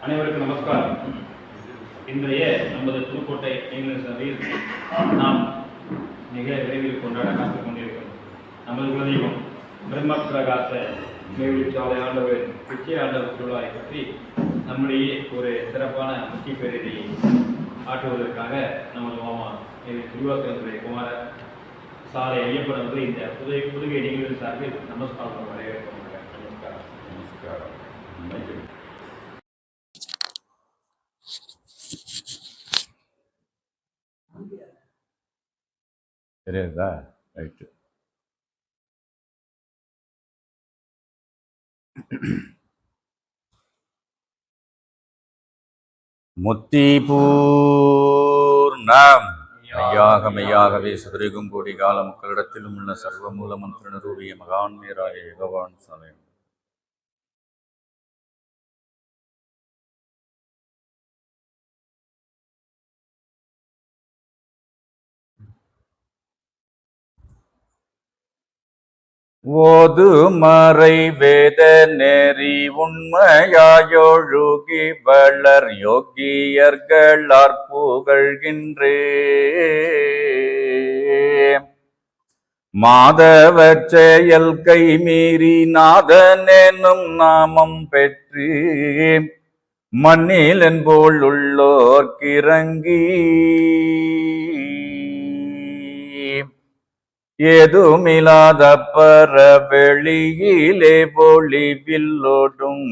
அனைவருக்கும் நமஸ்காரம். இன்றைய நமது புதுக்கோட்டை இங்கிலீஷ் சபையில் நாம் மிக விரைவில் கொண்டாட காத்துக் கொண்டிருக்கிறோம். நமது குலதெய்வம் பிரம்ம பிரகாச மேல்சாலை ஆண்டவர் பிச்சை ஆண்டவர் திருவிழாவை பற்றி நம்முடைய ஒரு சிறப்பான முக்கிய பேரடியை ஆற்றுவதற்காக நமது மாமா திருவாசகத்துறை குமார சாலை ஐயப்பன் அவர்கள் இந்த புதுகை நிகழ்வு சார்பில் நமஸ்காரம் வரவேற்கிறோம். நமஸ்காரம். நமஸ்காரம். தெரியுதா? ரைட்டு. முத்திபூர்ணம் மெய்யாகவே சுதரிகும் கோடி கால மக்களிடத்திலும் உள்ள சர்வ மூல மந்திர நிரூபிய மகான்மீராய பகவான் சாலை. ஓது மறை வேத நெறி உண்மையாயொழுகி வளர் யோகியர்களார் புகழ்கின்றே மாதவர் செயல் கை மீறி நாதன் என்னும் நாமம் பெற்று மண்ணில் என்போல் உள்ளோர்க்கிறங்கி ஏதுமில்லாத பர வெளியிலே பொழிவில்லோடும்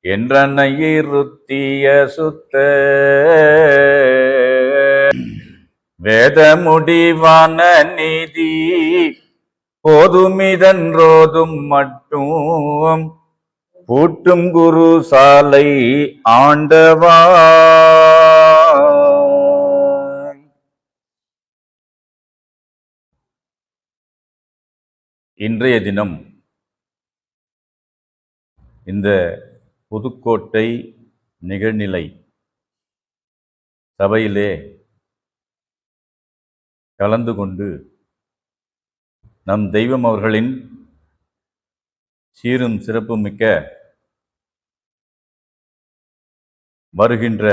என்றனை இருத்திய சுத்த வேத முடிவான நீதி போதுமிதன்றோதும் மட்டும் பூட்டும் குரு சாலை ஆண்டவா. இன்றைய தினம் இந்த புதுக்கோட்டை நிகழ்நிலை சபையிலே கலந்து கொண்டு நம் தெய்வம் அவர்களின் சீரும் சிறப்புமிக்க வருகின்ற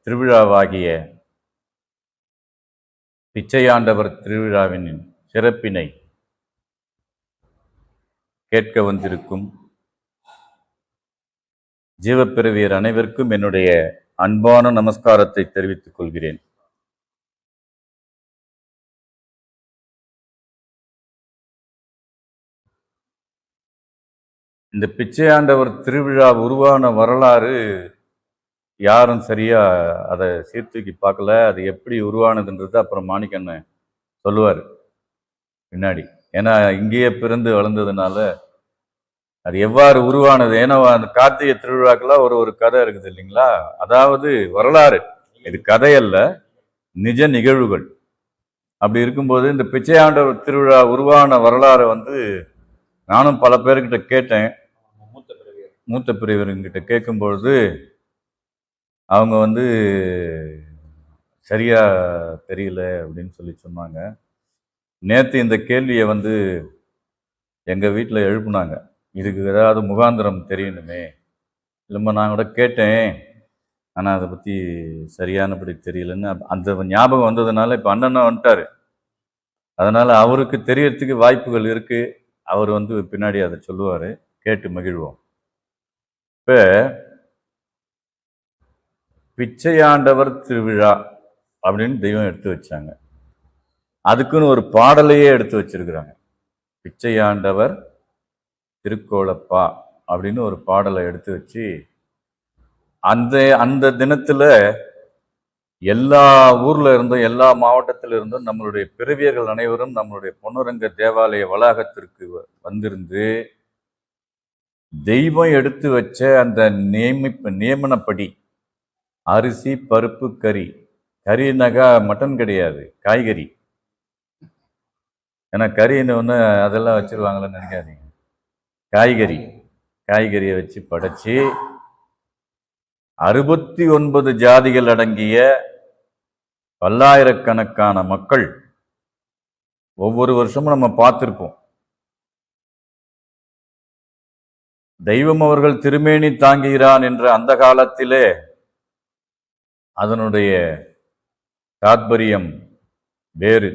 திருவிழாவாகிய பிச்சையாண்டவர் திருவிழாவின் சிறப்பினை கேட்க வந்திருக்கும் ஜீவப்பிறவியர் அனைவருக்கும் என்னுடைய அன்பான நமஸ்காரத்தை தெரிவித்துக் கொள்கிறேன். இந்த பிச்சையாண்டவர் திருவிழா உருவான வரலாறு யாரும் சரியா அதை சீர்தூக்கி பார்க்கல. அது எப்படி உருவானதுன்றது அப்புறம் மாணிக்கண்ணன் சொல்லுவார் பின்னாடி. ஏன்னா இங்கேயே பிறந்து வளர்ந்ததுனால அது எவ்வாறு உருவானது. ஏன்னா அந்த கார்த்திகை திருவிழாக்கெல்லாம் ஒரு கதை இருக்குது இல்லைங்களா? அதாவது வரலாறு, இது கதையல்ல, நிஜ நிகழ்வுகள். அப்படி இருக்கும்போது இந்த பிச்சையாண்டவர் திருவிழா உருவான வரலாறு நானும் பல பேர்கிட்ட கேட்டேன். மூத்த பிரிவர்கிட்ட கேட்கும்பொழுது அவங்க சரியா தெரியல அப்படின்னு சொல்லி சொன்னாங்க. நேற்று இந்த கேள்வியை எங்கள் வீட்டில் எழுப்புனாங்க. இதுக்கு ஏதாவது முகாந்திரம் தெரியணுமே. இல்லைம்மா நான் கூட கேட்டேன், ஆனால் அதை பற்றி சரியானபடி தெரியலன்னு அந்த ஞாபகம் வந்ததுனால இப்போ அண்ணனும் வந்துட்டார். அதனால் அவருக்கு தெரியறதுக்கு வாய்ப்புகள் இருக்குது. அவர் பின்னாடி அதை சொல்லுவார், கேட்டு மகிழ்வோம். இப்போ பிச்சையாண்டவர் திருவிழா அப்படின்னு தெய்வம் எடுத்து வச்சாங்க. அதுக்குன்னு ஒரு பாடலையே எடுத்து வச்சிருக்கிறாங்க. பிச்சையாண்டவர் திருக்கோலப்பா அப்படின்னு ஒரு பாடலை எடுத்து வச்சு அந்த தினத்துல எல்லா ஊர்ல இருந்தும் எல்லா மாவட்டத்தில இருந்தும் நம்மளுடைய பிறவியர்கள் அனைவரும் நம்மளுடைய பொன்னுரங்க தேவாலய வளாகத்திற்கு வந்திருந்து தெய்வம் எடுத்து வச்ச அந்த நியமனப்படி அரிசி, பருப்பு, கறினாக்கா மட்டன் கிடையாது, காய்கறி. ஏன்னா கறின்னு ஒன்று அதெல்லாம் வச்சிருவாங்களன்னு நினைக்காதீங்க. காய்கறியை வச்சு படைச்சி 69 ஜாதிகள் அடங்கிய பல்லாயிரக்கணக்கான மக்கள் ஒவ்வொரு வருஷமும் நம்ம பார்த்திருப்போம். தெய்வம் அவர்கள் திருமேனி தாங்குகிறான் என்ற அந்த காலத்திலே அதனுடைய தாத்பரியம் வேறு.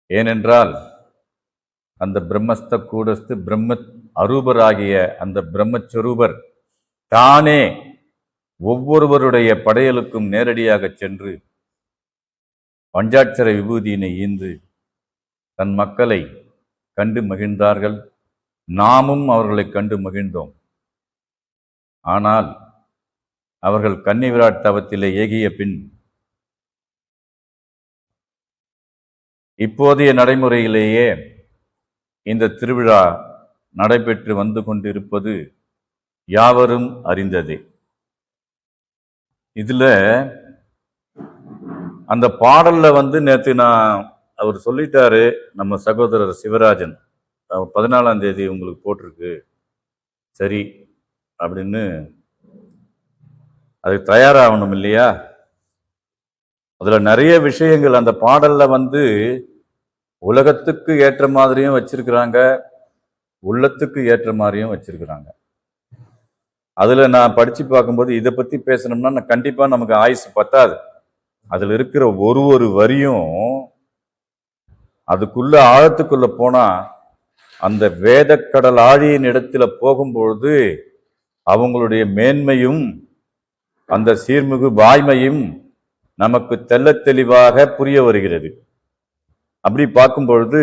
ஏனென்றால் அந்த பிரம்மஸ்த கூடஸ்து பிரம்ம அரூபராகிய அந்த பிரம்மஸ்வரூபர் தானே ஒவ்வொருவருடைய படையலுக்கும் நேரடியாக சென்று பஞ்சாட்சர விபூதியினை ஈந்து தன் மக்களை கண்டு மகிழ்ந்தார்கள். நாமும் அவர்களை கண்டு மகிழ்ந்தோம். ஆனால் அவர்கள் கன்னி விராட் தவத்திலே ஏகிய பின் இப்போதைய நடைமுறையிலேயே இந்த திருவிழா நடைபெற்று வந்து கொண்டிருப்பது யாவரும் அறிந்ததே. இதுல அந்த பாடல்ல நேற்று அவர் சொல்லிட்டாரு, நம்ம சகோதரர் சிவராஜன் 14ஆம் தேதி உங்களுக்கு போட்டிருக்கு சரி அப்படின்னு அதுக்கு தயாராகணும் இல்லையா? அதுல நிறைய விஷயங்கள் அந்த பாடல்ல உலகத்துக்கு ஏற்ற மாதிரியும் வச்சிருக்கிறாங்க, உள்ளத்துக்கு ஏற்ற மாதிரியும் வச்சிருக்கிறாங்க. அதுல நான் படிச்சு பார்க்கும்போது இதை பத்தி பேசணும்னா கண்டிப்பா நமக்கு ஆயுசு பத்தாது. அதுல இருக்கிற ஒரு வரியும் அதுக்குள்ள ஆழத்துக்குள்ள போனா அந்த வேதக்கடல் ஆழியின் இடத்துல போகும்பொழுது அவங்களுடைய மேன்மையும் அந்த சீர்மிகு வாய்மையும் நமக்கு தெள்ள தெளிவாக புரிய வருகிறது. அப்படி பார்க்கும் பொழுது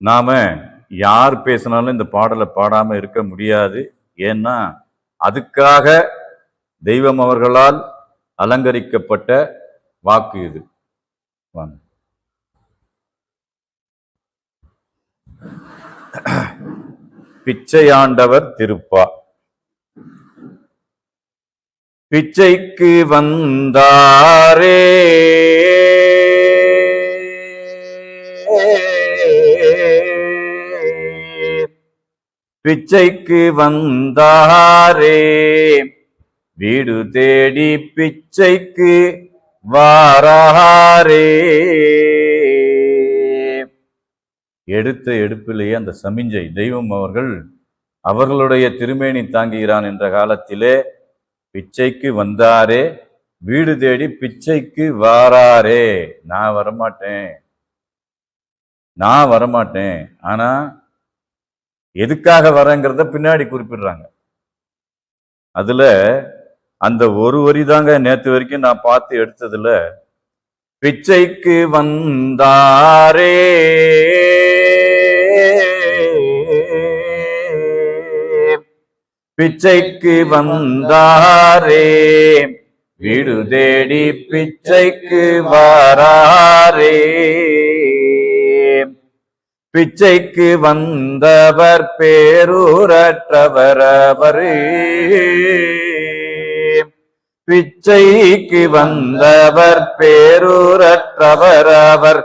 நாம யார் பேசினாலும் இந்த பாடலை பாடாம இருக்க முடியாது. ஏன்னா அதுக்காக தெய்வம் அவர்களால் அலங்கரிக்கப்பட்ட வாக்கு இது. பிச்சையாண்டவர் திருப்பா. பிச்சைக்கு வந்தாரே பிச்சைக்கு வந்தாரே வீடு தேடி பிச்சைக்கு வாராரே. எடுத்த எடுப்பிலேயே அந்த சமிஞ்சை தெய்வம் அவர்களுடைய திருமேனி தாங்குகிறான் என்ற காலத்திலே பிச்சைக்கு வந்தாரே வீடு தேடி பிச்சைக்கு வாராரே. நான் வரமாட்டேன் ஆனா எதுக்காக வரேங்கிறத பின்னாடி குறிப்பிடுறாங்க. அதுல அந்த ஒரு வரி தாங்க நேற்று வரைக்கும் நான் பார்த்து எடுத்ததுல பிச்சைக்கு வந்தாரே பிச்சைக்கு வந்தாரே வீடு தேடி பிச்சைக்கு வாராரே. பிச்சைக்கு வந்தவர் பேரூரற்றவர் அவரே பிச்சைக்கு வந்தவர் பேரூரற்றவர் அவர்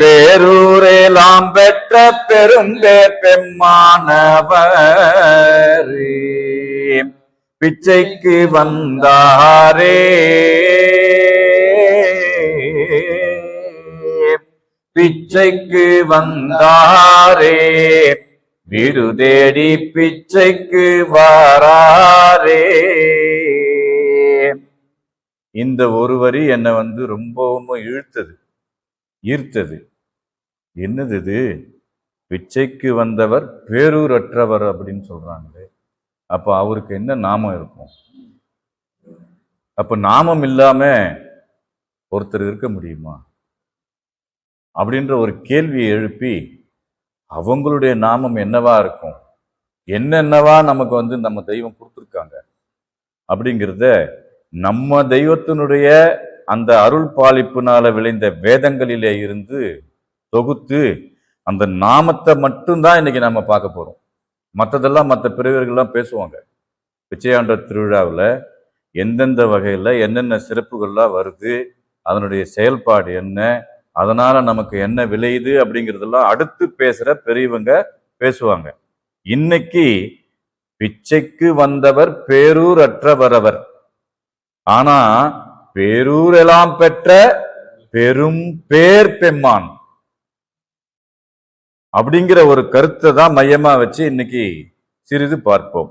பேரூரெல்லாம் பெற்ற பெரும்பேர் பெம்மானவர். பிச்சைக்கு வந்தாரே பிச்சைக்கு வந்தாரே வீடு தேடி பிச்சைக்கு வாராரே. இந்த ஒரு வரி என்னை ரொம்பவும் ஈர்த்தது. என்னது இது? பிச்சைக்கு வந்தவர் பேரூரற்றவர் அப்படின்னு சொல்றாங்களே, அப்ப அவருக்கு என்ன நாமம் இருக்கும்? அப்ப நாமம் இல்லாம ஒருத்தர் இருக்க முடியுமா அப்படின்ற ஒரு கேள்வியை எழுப்பி அவங்களுடைய நாமம் என்னவா இருக்கும், என்னென்னவா நமக்கு நம்ம தெய்வம் கொடுத்துருக்காங்க அப்படிங்கிறத நம்ம தெய்வத்தினுடைய அந்த அருள் பாலிப்புனால விளைந்த வேதங்களிலே இருந்து தொகுத்து அந்த நாமத்தை மட்டும்தான் இன்னைக்கு நம்ம பார்க்க போறோம். மற்றதெல்லாம் மற்ற பிரிவர்கள்லாம் பேசுவாங்க. பிச்சையாண்ட திருவிழாவில் எந்தெந்த வகையில் என்னென்ன சிறப்புகள்லாம் வருது, அதனுடைய செயல்பாடு என்ன, அதனால நமக்கு என்ன விளையுது அப்படிங்கிறதெல்லாம் அடுத்து பேசுற பெரியவங்க பேசுவாங்க. இன்னைக்கு பிச்சைக்கு வந்தவர் பேரூரற்றவரவர். ஆனா பேரூரெல்லாம் பெற்ற பெரும் பேர் பெம்மான் அப்படிங்கிற ஒரு கருத்தை தான் மையமா வச்சு இன்னைக்கு சிறிது பார்ப்போம்.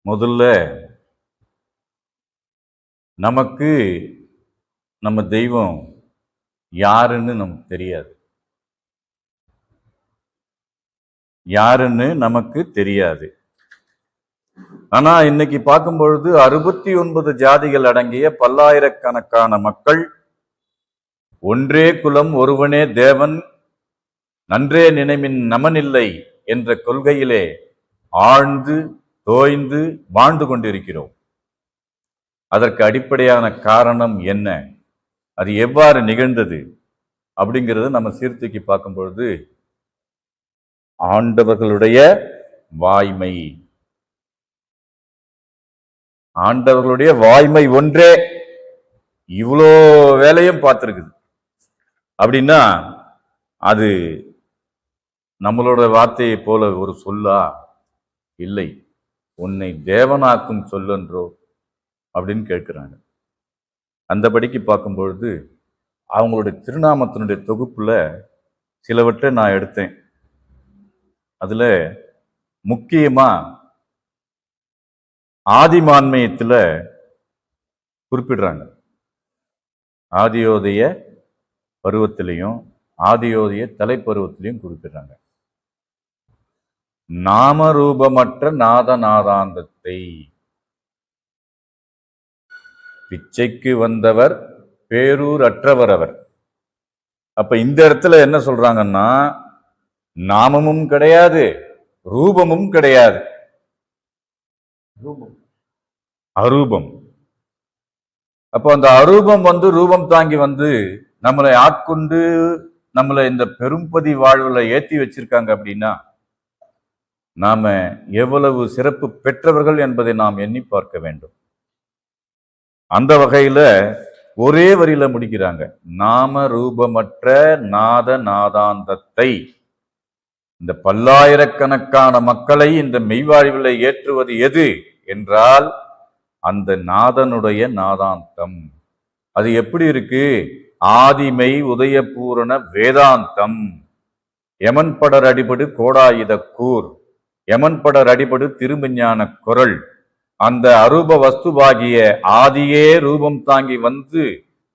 முதல்ல நமக்கு நம்ம தெய்வம் யாருன்னு நமக்கு தெரியாது. யாருன்னு நமக்கு தெரியாது. ஆனா இன்னைக்கு பார்க்கும் பொழுது 69 ஜாதிகள் அடங்கிய பல்லாயிரக்கணக்கான மக்கள் ஒன்றே குலம் ஒருவனே தேவன் நன்றே நினைமின் நமனில்லை என்ற கொள்கையிலே ஆழ்ந்து தோய்ந்து வாழ்ந்து கொண்டிருக்கிறோம். அதற்கு அடிப்படையான காரணம் என்ன, அது எவ்வாறு நிகழ்ந்தது அப்படிங்கிறத நம்ம சீர்தூக்கி பார்க்கும் பொழுது ஆண்டவர்களுடைய வாய்மை, ஆண்டவர்களுடைய வாய்மை ஒன்றே இவ்வளோ வேலையும் பார்த்துருக்குது. அப்படின்னா அது நம்மளோட வார்த்தையை போல ஒரு சொல்லா? இல்லை. உன்னை தேவனாக்கும் சொல்லன்றோ அப்படின்னு கேட்கிறாங்க. அந்தபடிக்கு பார்க்கும்பொழுது அவங்களுடைய திருநாமத்தினுடைய தொகுப்புல சிலவற்றை நான் எடுத்தேன். அதுல முக்கியமா ஆதிமான்மயத்துல குறிப்பிடுறாங்க. ஆதியோதய பருவத்திலையும் ஆதியோதய தலைப்பருவத்திலையும் குறிப்பிடுறாங்க. நாமரூபமற்ற நாதநாதாந்தத்தை, பிச்சைக்கு வந்தவர் பேரூர் அற்றவர் அவர். அப்ப இந்த இடத்துல என்ன சொல்றாங்கன்னா, நாமமும் கிடையாது, ரூபமும் கிடையாது, அரூபம். அப்போ அந்த அரூபம் ரூபம் தாங்கி நம்மளை ஆட்கொண்டு நம்மளை இந்த பெரும்பதி வாழ்வுல ஏற்றி வச்சிருக்காங்க. அப்படின்னா நாம எவ்வளவு சிறப்பு பெற்றவர்கள் என்பதை நாம் எண்ணி பார்க்க வேண்டும். அந்த வகையில ஒரே வரியில முடிக்கிறாங்க, நாம ரூபமற்ற நாத நாதாந்தத்தை. இந்த பல்லாயிரக்கணக்கான மக்களை இந்த மெய்வாழ்வில் ஏற்றுவது எது என்றால் அந்த நாதனுடைய நாதாந்தம். அது எப்படி இருக்கு? ஆதிமை உதயபூரண வேதாந்தம். யமன் படர் அடிபடு கோடாயுத கூர், யமன் படர் அடிபடு திருமஞான குரல். அந்த அரூப வஸ்துவாகிய ஆதியே ரூபம் தாங்கி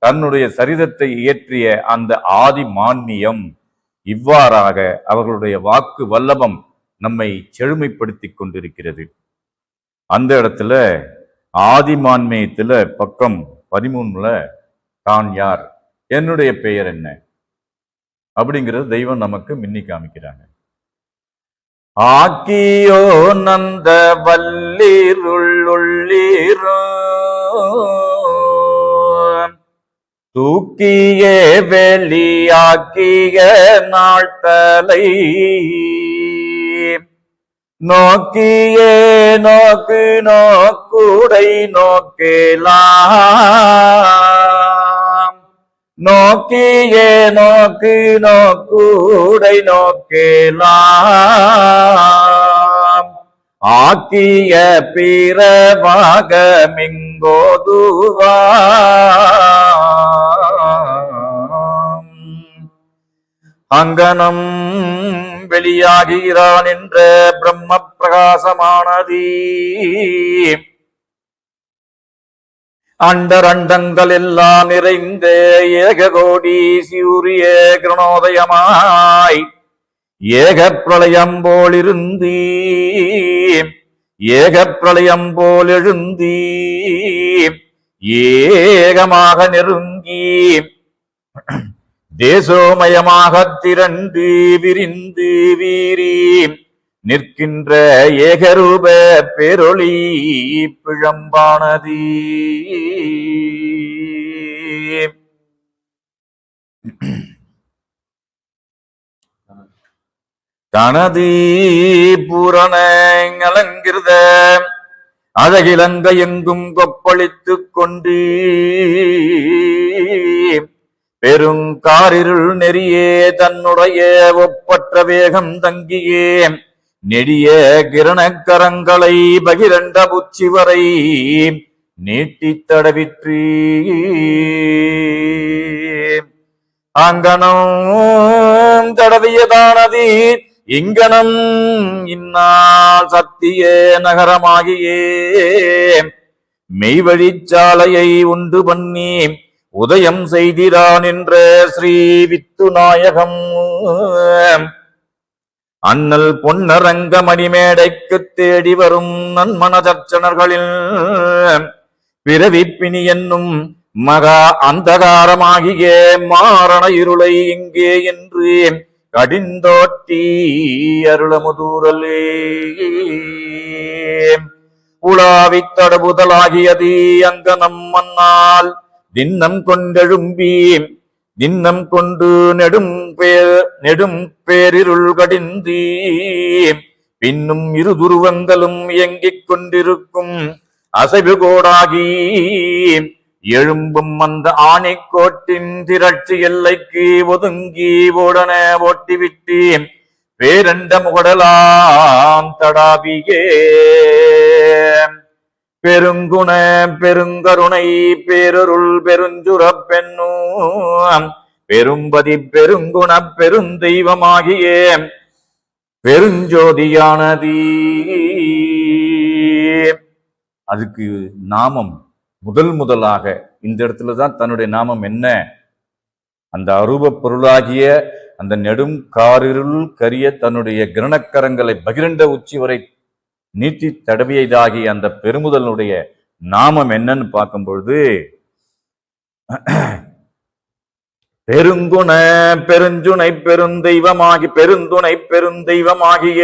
தன்னுடைய சரிதத்தை இயற்றிய அந்த ஆதி மான்மியம். இவ்வாறாக அவர்களுடைய வாக்கு வல்லபம் நம்மை செழுமைப்படுத்தி கொண்டிருக்கிறது. அந்த இடத்துல ஆதிமான்மயத்துல பக்கம் 13 தான் யார், என்னுடைய பெயர் என்ன அப்படிங்கிறது தெய்வம் நமக்கு மின்னி காமிக்கிறாங்க. ஆக்கியோ நந்த வல்லீருள்ளீரோ தூக்கியே வெளியாக்கிய நாள்தலை நோக்கியே நோக்கு நோக்குடை நோக்கேலாம் நோக்கியே நோக்கு நோக்குடை நோக்கேலாம் ஆக்கிய பிறவாக மிங்கோதுவா அங்கனம் வெளியாகிறான் என்ற பிரம்ம பிரகாசமானதீ அண்டரண்டங்கள் எல்லாம் நிறைந்த ஏககோடி சூரிய கிரணோதயமாய் ஏக பிரளயம் போல் இருந்தீ ஏக பிரளயம் போல் எழுந்தீ ஏகமாக நெருங்கி தேசோமயமாக திரண்டு விரிந்து வீரி நிற்கின்ற ஏகரூப பேரொளி பிழம்பானதீ. தனது பூரண அலங்கிருத அழகிலங்க எங்கும் கொப்பளித்துக் கொண்டு பெருங்காரிருள் நெறியே தன்னுடைய ஒப்பற்ற வேகம் தங்கியே நெடிய கிரணக்கரங்களை பகிரண்ட புச்சி வரை நீட்டித் தடவிற்று. அங்கனம் தடவியதானது இங்கனம் இந்நாள் சத்திய நகரமாகியே மெய்வழிச்சாலையை உண்டு பண்ணி உதயம் செய்திரான் என்ற ஸ்ரீ வித்துநாயகம் அண்ணல் பொன்னரங்க மணிமேடைக்கு தேடி வரும் நன்மன சர்ச்சனர்களில் பிறவிப்பினி என்னும் மகா அந்தகாரமாகிய மாரண இருளை இங்கே என்று கடிந்தோட்டி அருளமுதூரலே உலாவித் தடபுதலாகியது அங்கனம் மன்னால் தின்னம் கொண்டெழும்பி தின்னம் கொண்டு நெடும் பேரிருள் கடிந்து பின்னும் இரு துருவங்களும் இயங்கிக் கொண்டிருக்கும் அசைவு கோடாகி எழும்பும் அந்த ஆணைக்கோட்டின் திரட்சி எல்லைக்கு ஒதுங்கி ஓடன ஓட்டிவிட்டு பேரண்ட முகடலாம் தடாவியே பெருங்குண பெருங்கருணை பேரருள் பெருஞ்சுரப் பெண்ணும் பெரும்பதி பெருங்குண பெருந்தெய்வமாகிய பெருஞ்சோதியானது. அதுக்கு நாமம் முதலாக இந்த இடத்துலதான் தன்னுடைய நாமம் என்ன, அந்த அரூப பொருளாகிய அந்த நெடும் காரிருள் கரிய தன்னுடைய கிரணக்கரங்களை பகிரண்ட உச்சி வரை நீட்டி தடவியதாகி அந்த பெருமுதலுடைய நாமம் என்னன்னு பார்க்கும் பொழுது பெருங்குண பெருஞ்சுனை பெருந்தெய்வமாகி பெருந்துணை பெருந்தெய்வமாகிய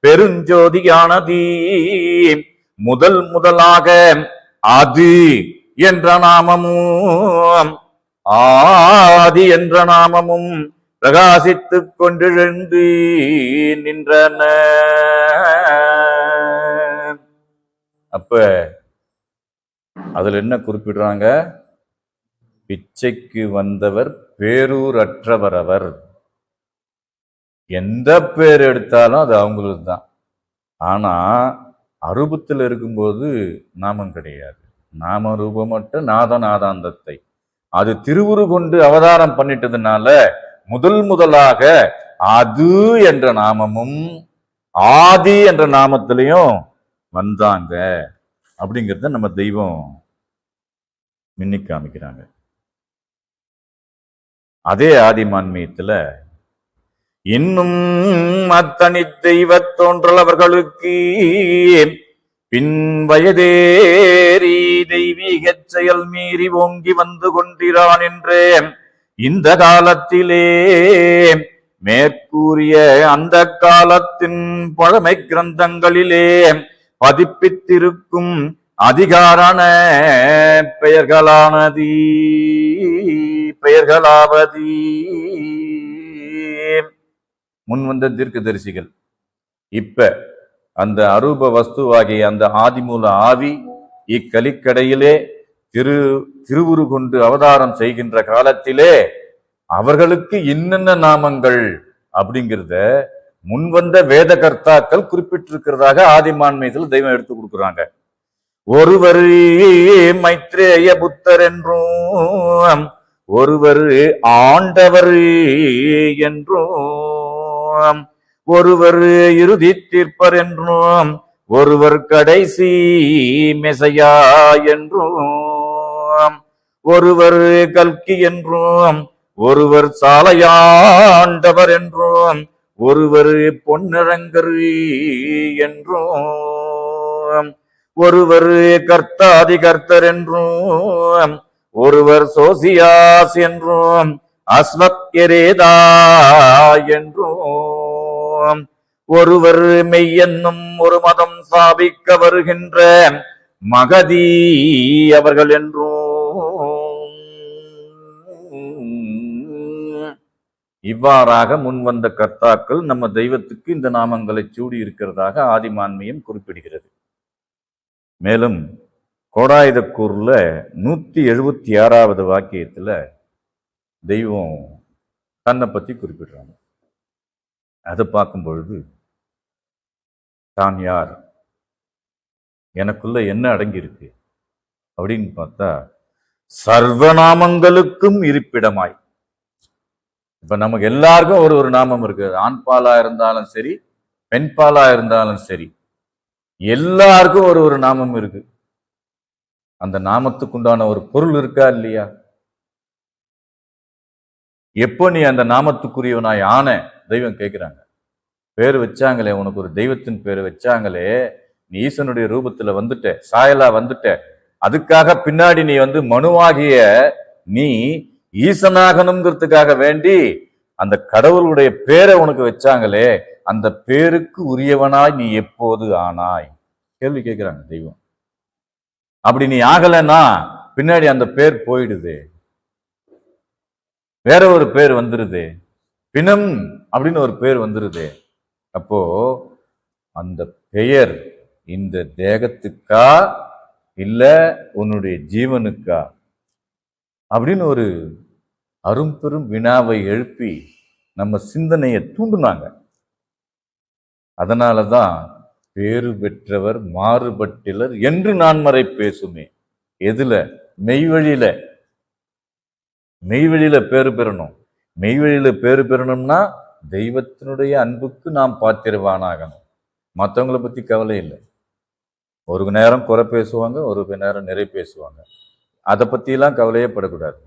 பெருஞ்சோதியானது முதலாக அது என்ற நாமமும் ஆதி என்ற நாமமும் பிரகாசித்துக் கொண்டெழுந்து நின்றன. அப்ப அதுல என்ன குறிப்பிடுறாங்க? பிச்சைக்கு வந்தவர் பேரூரற்றவர் அவர். எந்த பேர் எடுத்தாலும் அது அவங்களுக்கு தான். ஆனா அரூபத்தில் இருக்கும்போது நாமம் கிடையாது. நாம ரூபமற்ற நாதநாதாந்தத்தை அது திருவுரு கொண்டு அவதாரம் பண்ணிட்டதுனால முதலாக அது என்ற நாமமும் ஆதி என்ற நாமத்திலையும் வந்தாங்க அப்படிங்கிறத நம்ம தெய்வம் மின்னி காமிக்கிறாங்க. அதே ஆதிமான்மியத்துல இன்னும் அத்தனி தெய்வ தோன்றல் அவர்களுக்கு பின் வயதேறி தெய்வீக செயல் மீறி ஓங்கி வந்து கொண்டிரான் என்றே இந்த காலத்திலே மேற்கூறிய அந்த காலத்தின் பழமை கிரந்தங்களிலே பதிப்பித்திருக்கும் அதிகாரான பெயர்களாவது முன் வந்த தீர்க்கதரிசிகள் இப்ப அந்த அரூப வஸ்துவாகிய அந்த ஆதிமூல ஆவி இக்கலிக்கடையிலே திருவுரு கொண்டு அவதாரம் செய்கின்ற காலத்திலே அவர்களுக்கு என்னென்ன நாமங்கள் அப்படிங்கிறத முன்வந்த வேத கர்த்தாக்கள் குறிப்பிட்டிருக்கிறதாக ஆதிமான்மையத்தில் தெய்வம் எடுத்து கொடுக்குறாங்க. ஒருவர் மைத்ரேய புத்தர் என்றும் ஒருவர் ஆண்டவர் என்றும் ஒருவர் இறுதி தீர்ப்பர் என்றும் ஒருவர் கடைசி மெசையா என்றும் ஒருவர் கல்கி என்றும் ஒருவர் சாலையாண்டவர் என்றும் ஒருவர் பொன்னரங்கர் என்றும் ஒருவர் கர்த்தாதி கர்த்தர் என்றும் ஒருவர் சோசியாஸ் என்றும் அஸ்வத்யரேதா என்றும் ஒருவர் மெய்யென்னும் ஒரு மதம் ஸ்தாபிக்க வருகின்ற மகதி அவர்கள் என்றும் இவ்வாறாக முன்வந்த கர்த்தாக்கள் நம்ம தெய்வத்துக்கு இந்த நாமங்களை சூடி இருக்கிறதாக ஆதிமான்மியம் குறிப்பிடுகிறது. மேலும் கோடாயுதக்கூர்ல 176வது வாக்கியத்துல தெய்வம் தன்னை பத்தி குறிப்பிடுறாங்க. அதை பார்க்கும் பொழுது தான் யார், எனக்குள்ள என்ன அடங்கியிருக்கு அப்படின்னு பார்த்தா, சர்வநாமங்களுக்கும் இருப்பிடமாய். இப்ப நமக்கு எல்லாருக்கும் ஒரு நாமம் இருக்கு. ஆண் பாலா இருந்தாலும் சரி, பெண் பாலா இருந்தாலும் சரி, எல்லாருக்கும் ஒரு நாமம் இருக்கு. அந்த நாமத்துக்கு உண்டான ஒரு பொருள் இருக்கா இல்லையா? எப்போ நீ அந்த நாமத்துக்குரியவனாய் ஆன தெய்வம் கேட்கிறாங்க. பேர் வச்சாங்களே, உனக்கு ஒரு தெய்வத்தின் பேர் வச்சாங்களே, நீ ஈசனுடைய ரூபத்துல வந்துட்ட, சாயலா வந்துட்ட. அதுக்காக பின்னாடி நீ மனுவாகிய நீ ஈசனாகணுங்கிறதுக்காக வேண்டி அந்த கடவுளுடைய பேரை உனக்கு வச்சாங்களே, அந்த பேருக்கு உரியவனாய் நீ எப்போது ஆனாய்? கேள்வி கேட்கிறாங்க தெய்வம். அப்படி நீ ஆகலைன்னா பின்னாடி அந்த பேர் போயிடுது, வேற ஒரு பேர் வந்துருது, பிணம் அப்படின்னு ஒரு பேர் வந்துருது. அப்போ அந்த பெயர் இந்த தேகத்துக்கா இல்ல உன்னுடைய ஜீவனுக்கா அப்படின்னு ஒரு அரும்பெரும் வினாவை எழுப்பி நம்ம சிந்தனையை தூண்டுனாங்க. அதனாலதான் பேறு பெற்றவர் மாறுபட்டிலர் என்று நான்மறை பேசுமே. எதுல? மெய்வழியில. மெய்வழியில பேறு பெறணும். மெய்வழியில பேறு பெறணும்னா தெய்வத்தினுடைய அன்புக்கு நாம் பாத்திரவானாகணும். மற்றவங்களை பத்தி கவலை இல்லை. ஒரு நேரம் குறை பேசுவாங்க, ஒரு நேரம் நிறை பேசுவாங்க. அதை பத்தியெல்லாம் கவலையே படக்கூடாது.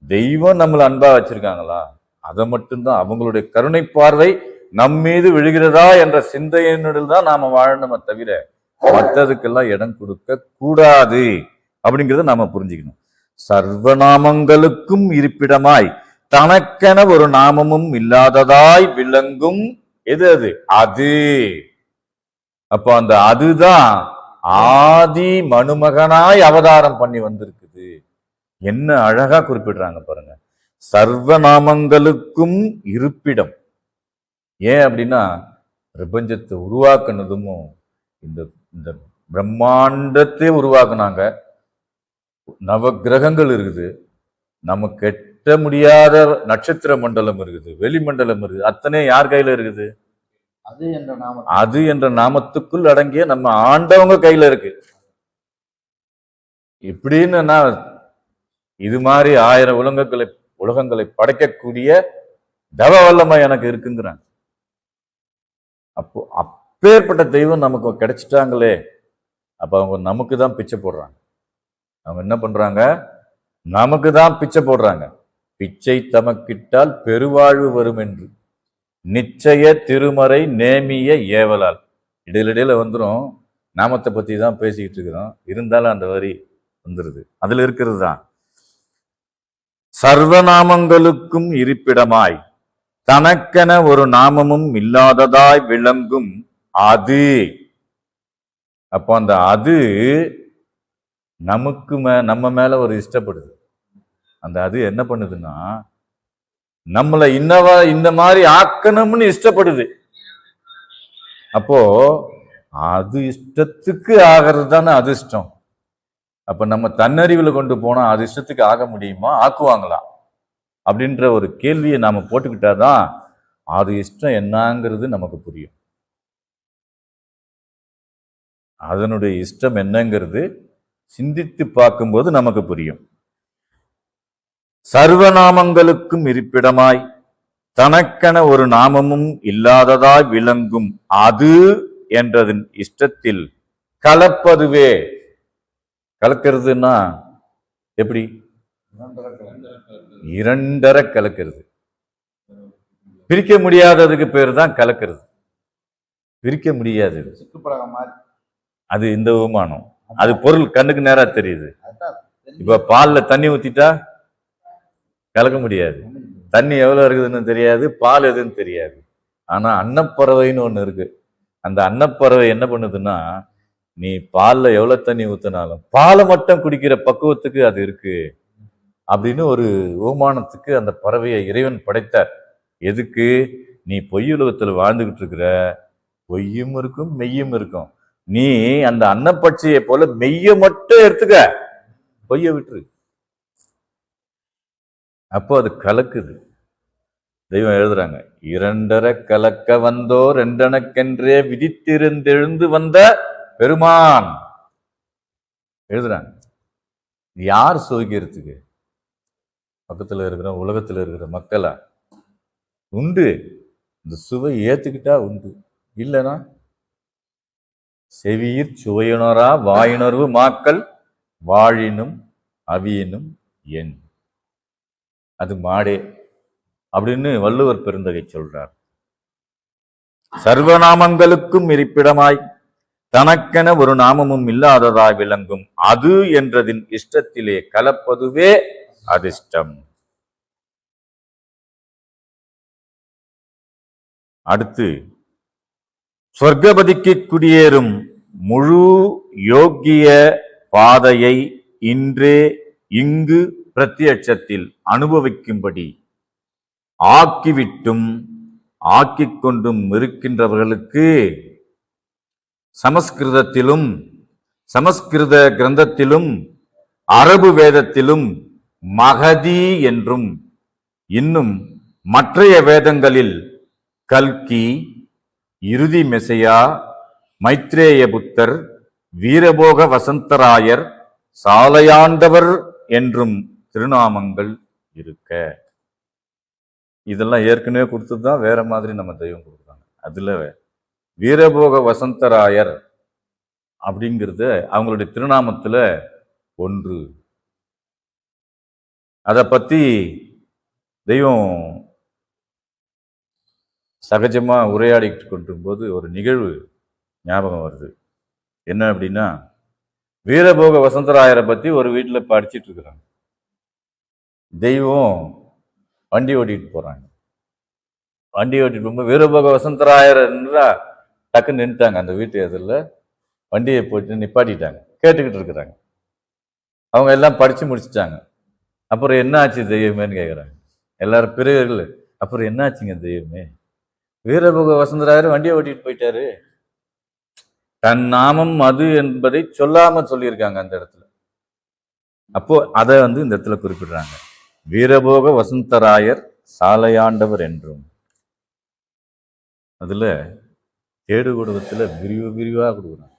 தெய்வம் நம்மளை அன்பா வச்சிருக்காங்களா, அதை மட்டும்தான், அவங்களுடைய கருணை பார்வை நம் மீது விழுகிறதா என்ற சிந்தையினுடன் தான் நாம வாழணுமே தவிர மற்றதுக்கெல்லாம் இடம் கொடுக்க கூடாது அப்படிங்கிறத நாம புரிஞ்சுக்கணும். சர்வநாமங்களுக்கும் இருப்பிடமாய் தனக்கென ஒரு நாமமும் இல்லாததாய் விளங்கும் எது? அது. அப்போ அந்த அதுதான் ஆதி மனுமகனாய் அவதாரம் பண்ணி வந்திருக்குது. என்ன அழகா குறிப்பிடுறாங்க பாருங்க. சர்வநாமங்களுக்கும் இருப்பிடம். ஏன் அப்படின்னா, பிரபஞ்சத்தை உருவாக்குனதும் இந்த பிரம்மாண்டத்தை உருவாக்குனாங்க. நவ கிரகங்கள் இருக்குது, நமக்கு எட்ட முடியாத நட்சத்திர மண்டலம் இருக்குது, வெளிமண்டலம் இருக்குது. அத்தனை யார் கையில இருக்குது? அது என்ற நாமத்துக்குள் அடங்கிய நம்ம ஆண்டவங்க கையில இருக்கு. இப்படின்னு இது மாதிரி 1000 உலகங்களை படைக்கக்கூடிய தவ வல்லமை எனக்கு இருக்குங்கிறாங்க. அப்போ அப்பேற்பட்ட தெய்வம் நமக்கு கிடைச்சிட்டாங்களே, அப்ப அவங்க நமக்கு தான் பிச்சை போடுறாங்க. அவங்க என்ன பண்றாங்க? நமக்கு தான் பிச்சை போடுறாங்க. பிச்சை தமக்கிட்டால் பெருவாழ்வு வரும் என்று நிச்சய திருமறை நேமிய ஏவலால். இடையில வந்துடும். நாமத்தை பத்தி தான் பேசிக்கிட்டு இருக்கிறோம், இருந்தாலும் அந்த வரி வந்துருது. அதுல இருக்கிறது தான். சர்வநாமங்களுக்கும் இருப்பிடமாய் தனக்கென ஒரு நாமமும் இல்லாததாய் விளங்கும் அது. அப்போ அந்த அது நமக்கு நம்ம மேல ஒரு இஷ்டப்படுது. அந்த அது என்ன பண்ணுதுன்னா, நம்மளை இந்த மாதிரி ஆக்கணும்னு இஷ்டப்படுது. அப்போ அது இஷ்டத்துக்கு ஆகிறது தானே அதிர்ஷ்டம். அப்ப நம்ம தன்னறிவுல கொண்டு போனா அது இஷ்டத்துக்கு ஆக முடியுமா? ஆக்குவாங்களா? அப்படின்ற ஒரு கேள்வியை நாம போட்டுக்கிட்டாதான் அது இஷ்டம் என்னங்கிறது நமக்கு புரியும். அதனுடைய இஷ்டம் என்னங்கிறது சிந்தித்து பார்க்கும்போது நமக்கு புரியும். சர்வநாமங்களுக்கும் இருப்பிடமாய் தனக்கென ஒரு நாமமும் இல்லாததாய் விளங்கும் அது என்றதன் இஷ்டத்தில் கலப்பதுவே. கலக்கிறதுனா எப்படி? இரண்டரை கலக்கிறது. பிரிக்க முடியாததுக்கு பேர் தான் கலக்கிறது. பிரிக்க முடியாது. அது இந்த உமானம். அது பொருள் கண்ணுக்கு நேரா தெரியுது. இப்ப பால்ல தண்ணி ஊத்திட்டா கலக்க முடியாது. தண்ணி எவ்வளவு இருக்குதுன்னு தெரியாது, பால் எதுன்னு தெரியாது. ஆனா அன்னப்பறவைன்னு ஒண்ணு இருக்கு. அந்த அன்னப்பறவை என்ன பண்ணுதுன்னா, நீ பால்ல எவ்வளவு தண்ணி ஊத்தினாலும் பாலை மட்டும் குடிக்கிற பக்குவத்துக்கு அது இருக்கு அப்படின்னு ஒரு ஓமானத்துக்கு அந்த பறவையை இறைவன் படைத்தார். எதுக்கு? நீ பொய் உலகத்தில் வாழ்ந்துகிட்டு இருக்கிற. பொய்யும் இருக்கும், மெய்யும் இருக்கும். நீ அந்த அன்னப்பட்சியை போல மெய்ய மட்டும் எடுத்துக்க, பொய்ய விட்டுரு. அப்போ அது கலக்குது. தெய்வம் எழுதுறாங்க, இரண்டர கலக்க வந்தோர் ரெண்டனக்கென்றே விதித்திருந்தெழுந்து வந்த பெருமான் எழுதுறாங்க. யார் சோகிக்கிறதுக்கு? பக்கத்துல இருக்கிற உலகத்துல இருக்கிற மக்களா? உண்டு. இந்த சுவை ஏத்துக்கிட்டா உண்டு, இல்லைன்னா செவியிற் சுவையுணரா வாயுணர்வு மாக்கள் வாழினும் அவியினும் என். அது மாடே அப்படின்னு வள்ளுவர் பெருந்தகை சொல்றார். சர்வநாமங்களுக்கும் இருப்பிடமாய் தனக்கென ஒரு நாமமும் இல்லாததாய் விளங்கும் அது என்றதின் இஷ்டத்திலே கலப்பதுவே அதிர்ஷ்டம். அடுத்து, சொர்க்கபதிக்கு குடியேறும் முழு யோக்கிய பாதையை இன்றே இங்கு பிரத்யட்சத்தில் அனுபவிக்கும்படி ஆக்கிவிட்டும் ஆக்கிக் கொண்டும் இருக்கின்றவர்களுக்கு சமஸ்கிருதத்திலும் சமஸ்கிருத கிரந்தத்திலும் அரபு வேதத்திலும் மகதி என்றும் இன்னும் மற்றைய வேதங்களில் கல்கி, இறுதி மெசையா, மைத்ரேய புத்தர், வீரபோக வசந்தராயர், சாலையாண்டவர் என்றும் திருநாமங்கள் இருக்க. இதெல்லாம் ஏற்கனவே கொடுத்ததுதான், வேற மாதிரி நம்ம தெய்வம் கொடுக்குறாங்க. அதுல வீரபோக வசந்தராயர் அப்படிங்கிறது அவங்களுடைய திருநாமத்துல ஒன்று. அதை பத்தி தெய்வம் சகஜமா உரையாடிட்டு கொண்டிருக்கும் போது ஒரு நிகழ்வு ஞாபகம் வருது. என்ன அப்படின்னா, வீரபோக வசந்தராயரை பத்தி ஒரு வீட்டில் படிச்சுட்டு இருக்கிறாங்க. தெய்வம் வண்டி ஓட்டிட்டு போறாங்க. வண்டி ஓட்டிட்டு போகும்போது வீரபோக வசந்தராயர் டக்குன்னு நின்றுட்டாங்க. அந்த வீட்டு எதிரில் வண்டியை போட்டு நிப்பாட்டிட்டாங்க. கேட்டுக்கிட்டு இருக்கிறாங்க. அவங்க எல்லாம் படிச்சு முடிச்சுட்டாங்க. அப்புறம் என்ன ஆச்சு தெய்வமேன்னு கேட்குறாங்க எல்லாரும் பிறர்கள். அப்புறம் என்ன ஆச்சுங்க தெய்வமே? வீரபோக வசந்தராயர் வண்டியை ஓட்டிட்டு போயிட்டாரு. தன் நாமம் அது என்பதை சொல்லாம சொல்லியிருக்காங்க அந்த இடத்துல. அப்போ அதை இந்த இடத்துல குறிப்பிடுறாங்க. வீரபோக வசந்தராயர் சாலையாண்டவர் என்றும். அதுல தேடு குடும்பத்துல விரிவா கொடுக்குறாங்க.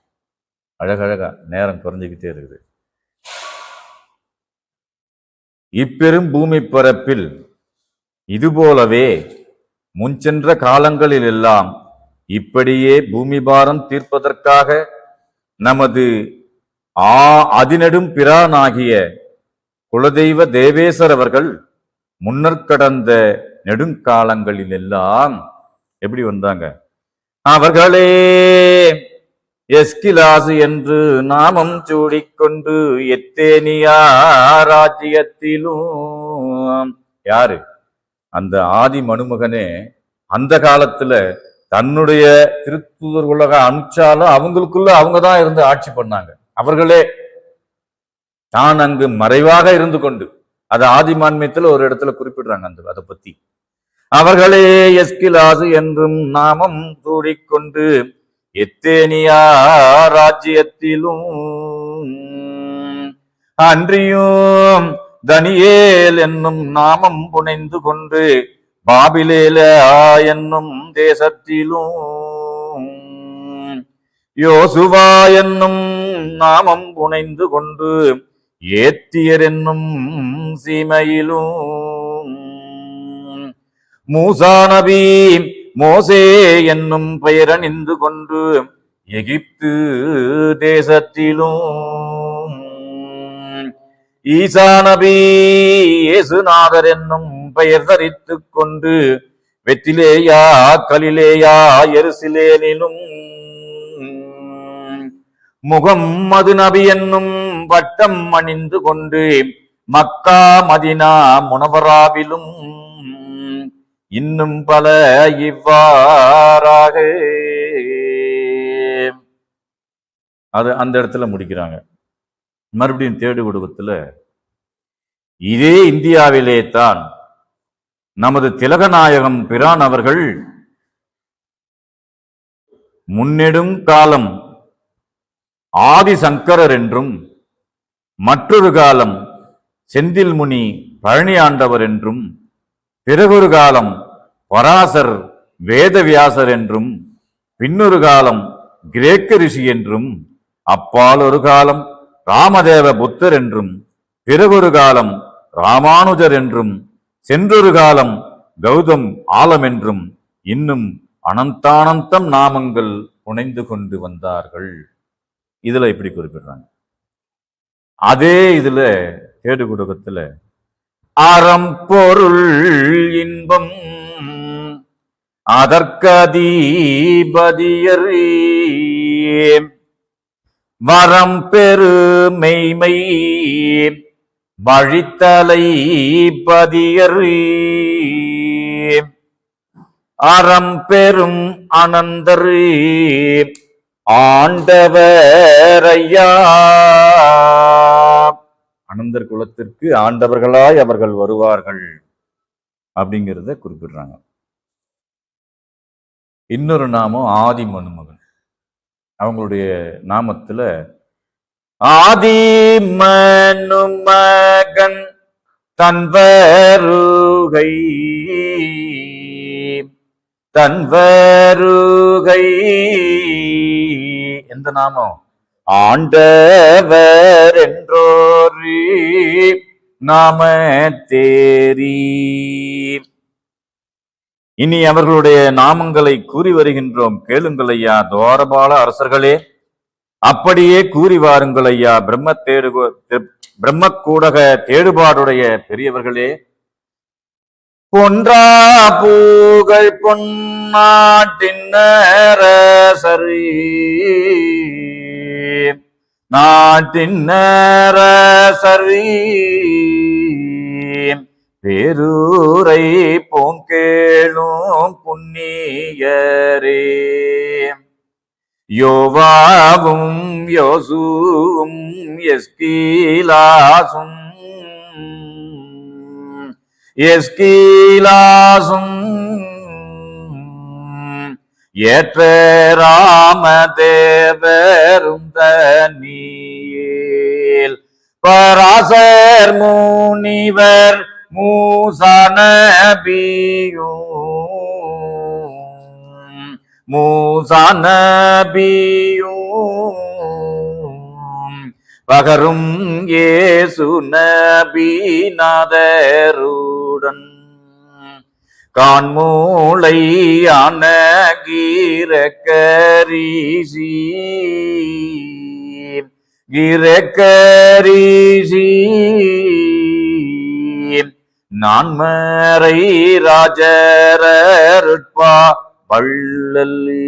அழகழகா நேரம் குறைஞ்சிக்கிட்டே இருக்குது. இப்பெரும் பூமி பரப்பில் இதுபோலவே முன்சென்ற காலங்களில் எல்லாம் இப்படியே பூமி பாரம் தீர்ப்பதற்காக நமது அதிநெடும் பிரானாகிய குலதெய்வ தேவேசர் அவர்கள் முன்னர் கடந்த நெடுங்காலங்களில் எல்லாம் எப்படி வந்தாங்க? அவர்களே எஸ்கிலாசு என்று நாமம் சூடிக்கொண்டு எத்தேனியா ராஜ்யத்திலும். யாரு? அந்த ஆதி மனுமகனே அந்த காலத்துல தன்னுடைய திருத்தூதர் உலக அனுப்பிச்சாலும் அவங்களுக்குள்ள அவங்கதான் இருந்து ஆட்சி பண்ணாங்க. அவர்களே தான் அங்கு மறைவாக இருந்து கொண்டு, அது ஆதிமான்மியத்துல ஒரு இடத்துல குறிப்பிடுறாங்க அதை பத்தி. அவர்களே எஸ்கிலாசு என்றும் நாமம் சூடிக்கொண்டு எத்தேனியா ராஜ்யத்திலும் அன்றியும் தனியேல் என்னும் நாமம் புனைந்து கொண்டு பாபிலேல என்னும் தேசத்திலும் யோசுவா என்னும் நாமம் புனைந்து கொண்டு ஏத்தியர் என்னும் சீமையிலும் மூசா நபி மோசே என்னும் பெயரணிந்து கொண்டு எகிப்து தேசத்திலும் ஈசா நபி இயேசுநாதர் என்னும் பெயர் தரித்து கொண்டு வெத்திலேயா கலிலேயா எருசலேமிலும் முகம்மது நபி என்னும் பட்டம் அணிந்து கொண்டு மக்கா மதினா முனவராவிலும் இன்னும் பல இவ்வாறாக அது அந்த இடத்துல முடிக்கிறாங்க. மறுபடியும் தேடு குடும்பத்துல இதே இந்தியாவிலே தான் நமது திலகநாயகம் பிரான் அவர்கள் முன்னெடும் காலம் ஆதிசங்கரர் என்றும் மற்றொரு காலம் செந்தில்முனி பழனி ஆண்டவர் என்றும் பிறகொரு காலம் பராசர் வேதவியாசர் என்றும் பின்னொரு காலம் கிரேக்க ரிஷி என்றும் அப்பால் ஒரு காலம் ராமதேவ புத்தர் என்றும் பிறகொரு காலம் ராமானுஜர் என்றும் சென்றொரு காலம் கௌதம் ஆலம் என்றும் இன்னும் அனந்தானந்தம் நாமங்கள் புனைந்து கொண்டு வந்தார்கள். இதுல இப்படி குறிப்பிடுறாங்க. அதே இதுல தேடு குடும்பத்துல அறம் பொருள் இன்பம் அதற்கதீபதியரே வரம் பெரு மெய்மை வழித்தலை பதியரே அறம் பெரும் அனந்தரே ஆண்டவரையா. அனந்தர் குலத்திற்கு ஆண்டவர்களாய் அவர்கள் வருவார்கள் அப்படிங்கிறத குறிப்பிடுறாங்க. இன்னொரு நாமம் ஆதி மனுமகன். அவங்களுடைய நாமத்துல ஆதி மனுமகன் தன்வருகை தன்வருகை. எந்த நாமம்? ஆண்டவர் என்றோரு நாம தேரி. இனி அவர்களுடைய நாமங்களை கூறி வருகின்றோம், கேளுங்கள் ஐயா. துவாரபால அரசர்களே, அப்படியே கூறி வாருங்கள் ஐயா. பிரம்மக்கூடக தேடுபாடுடைய பெரியவர்களே, பொன்றா பூகள் பொன்னாட்டின் அரசரே, நாட்டின் அரசரே, பேரூரை போங்கேளும் புண்ணியரே, யோவாவும் யோசுவும் எஸ்கீலாசும் எஸ்கீலாசும் ஏற்ற ராமதேவரும் தனியேல் பராசர் முனிவர் மூசா நபியும் பகரும் இயேசு நபிநாதருடன் கான்மூளையான கிரக்கரிசி நான்மறை ராஜரருட்பா வள்ளலே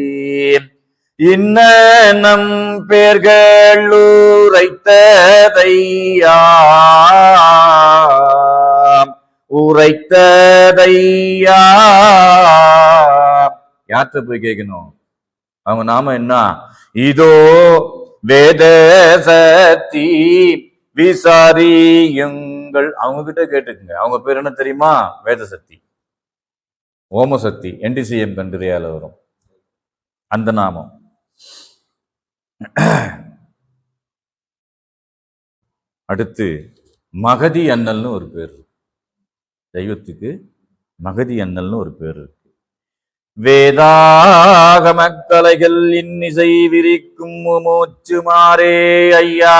இன்னம் பேர்களுரைத்ததையா உரைத்ததையா. யார்கிட்ட போய் கேட்கணும்? அவங்க நாம என்ன? இதோ வேத சக்தி விசாரியுங்கள். அவங்க கிட்ட கேட்டுக்குங்க. அவங்க பேர் என்ன தெரியுமா? வேத சக்தி, ஓமசக்தி. NDCM கண்டிரியால வரும் அந்த நாமம். அடுத்து மகதி அண்ணல்னு ஒரு பேர். தெய்வத்துக்கு மகதி அண்ணல்னு ஒரு பேர் இருக்கு. வேதாகம கலைகள் இன்னிசை விரிக்கும் மூச்சு மாறே ஐயா.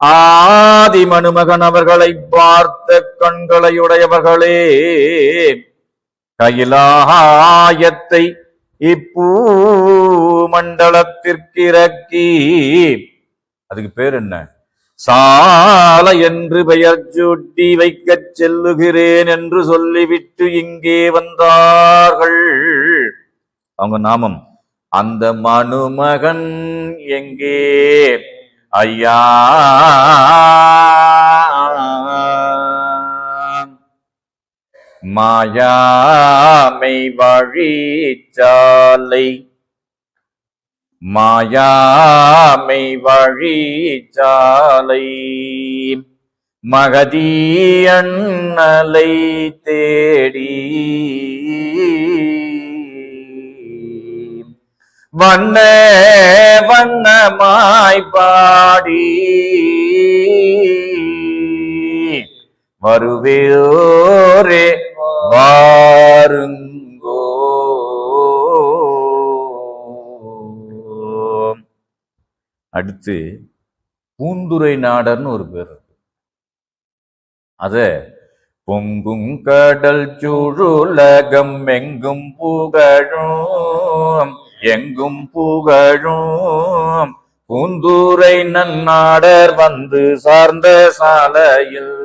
ஆதி மனுமகன் அவர்களை பார்த்த கண்களையுடையவர்களே, கைலாயத்தை இப்பூ மண்டலத்திற்கிறக்கி, அதுக்கு பேர் என்ன? சாலை என்று பெயர் சூட்டி வைக்கச் செல்லுகிறேன் என்று சொல்லிவிட்டு இங்கே வந்தார்கள். அவங்க நாமம் அந்த மனுமகன் எங்கே ஐயா? மாயாமை வழிச்சாலை, மாயாமை வழிச்சாலை மகதி அண்ணலை தேடி வண்ண வண்ணமாய் பாடி வருவேயோரே வாருங்கோ. அடுத்து பூந்துரை நாடர்னு ஒரு பேர் இருக்கு. அத பொங்கும் கடல் சுழுலகம் எங்கும் புகழும் எங்கும் புகழும் பூந்துரை நன்னாடர் வந்து சார்ந்த சாலையில்.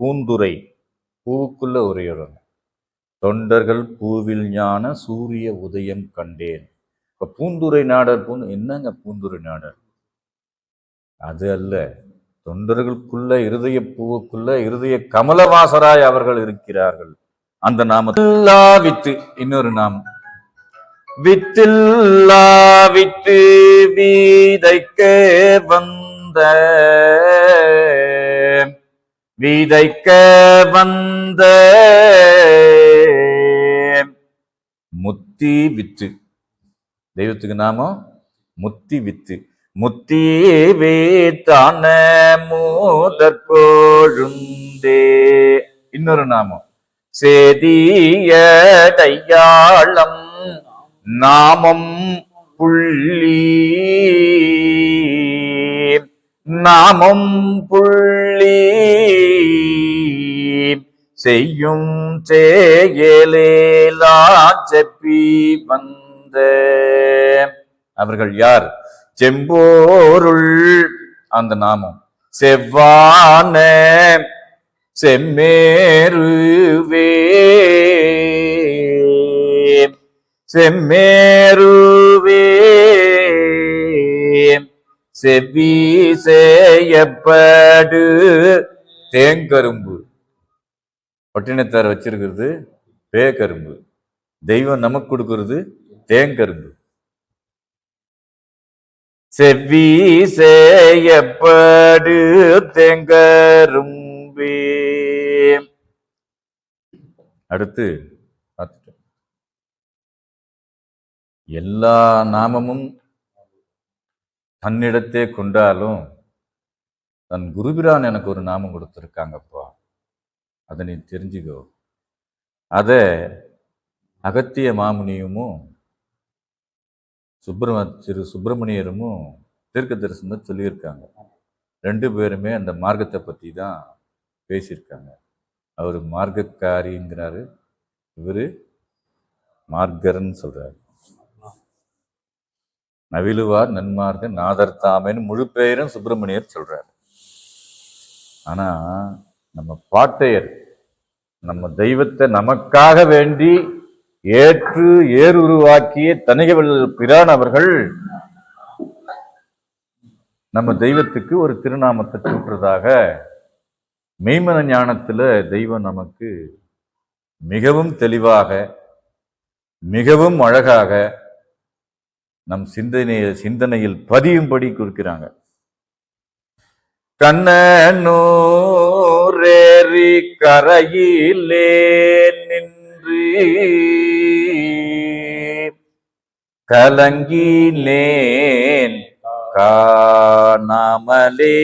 பூந்துரை பூவுக்குள்ள உரையுறங்க. தொண்டர்கள் பூவில் ஞான சூரிய உதயம் கண்டேன். இப்ப பூந்துரை நாடர் என்னங்க பூந்துரை நாடர்? அது அல்ல, தொண்டர்களுக்குள்ள இருதய பூவுக்குள்ள இருதய கமலவாசராய் அவர்கள் இருக்கிறார்கள். அந்த நாமத்தில்லா வித்து இன்னொரு நாமம். வித்தில்லா வித்து வீதைக்க வந்த முத்தி வித்து. தெய்வத்துக்கு நாமம் முத்தி வித்து. முத்தி வீத்தான மூதற்கொழுந்தே. இன்னொரு நாமம் சேதியடையாளம் நாமம் புள்ளி. நாமம் புள்ளி செய்யும் செயலேலா செப்பி வந்த அவர்கள் யார்? செம்போருள் அந்த நாமம் செவ்வான செம்மேருவே. செம்மேருவே செவ்வி செய்யப்படு தேங்கரும்பு. பட்டினத்தார் வச்சிருக்கிறது பேக்கரும்பு, தெய்வம் நமக்கு கொடுக்கிறது தேங்கரும்பு. செவ்வி செய்யப்படு தேங்கரும்பே. அடுத்து எல்லா நாமமும் தன்னிடத்தே கொண்டாலும் தன் குருபிரான் எனக்கு ஒரு நாமம் கொடுத்துருக்காங்கப்பா, அதை நீ தெரிஞ்சுக்கோ. அத அகத்திய மாமுனியமும் திரு சுப்பிரமணியரும் தீர்க்க தரிசனம் சொல்லியிருக்காங்க. ரெண்டு பேருமே அந்த மார்க்கத்தை பற்றி தான் பேசியிருக்காங்க. அவர் மார்க்கக்காரிங்கிறாரு, இவரு மார்க்கர்ன்னு சொல்றாரு. நவிலுவார் நன்மார்க்க நாதர் தாமேன்னு முழு பெயரும் சுப்பிரமணியர் சொல்றாரு. ஆனா நம்ம பாட்டையர் நம்ம தெய்வத்தை நமக்காக வேண்டி ஏற்று ஏறுருவாக்கிய தனிகவல் பிரான் அவர்கள் நம்ம தெய்வத்துக்கு ஒரு திருநாமத்தை சூட்டுறதாக மெய்மன ஞானத்துல தெய்வம் நமக்கு மிகவும் தெளிவாக மிகவும் அழகாக நம் சிந்தனையில் பதியும்படி குறிக்கிறாங்க. கண்ணனூரேறி கரையிலே நின்று கலங்கினேன் காணாமலே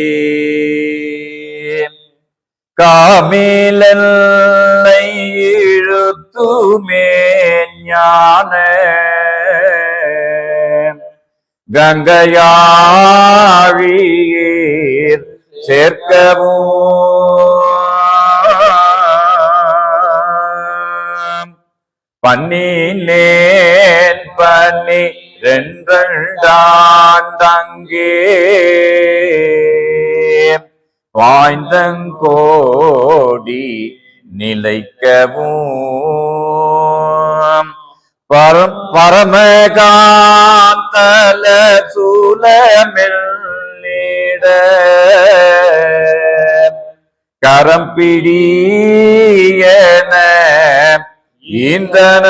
காமிலல்லை இழுத்துமே ஞான கங்கையாழியீர் சேர்க்கவும் பண்ணினேன் பண்ணி ரெண்டே வாய்ந்தங்கோடி நிலைக்கவும் பரமகாந்தல சூலமில்லிட கரம்பிடியன இந்தன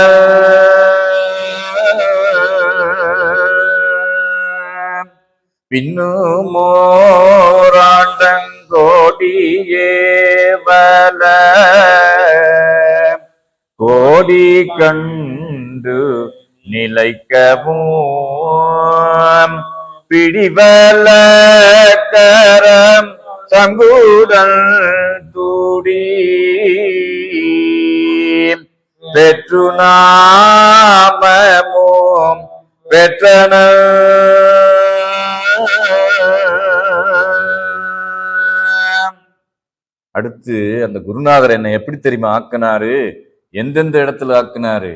பின்னுமோராண்டங்கோடி ஏவல கோடி கண்டு நிலைக்கவும் பிடிவல கரம் சங்குடன் தூடி பெற்று நாமமும் பெற்றன. அடுத்து அந்த குருநாதர் என்னை எப்படி தெரியுமா ஆக்கினாரு, எந்தெந்த இடத்துல ஆக்கினாரு?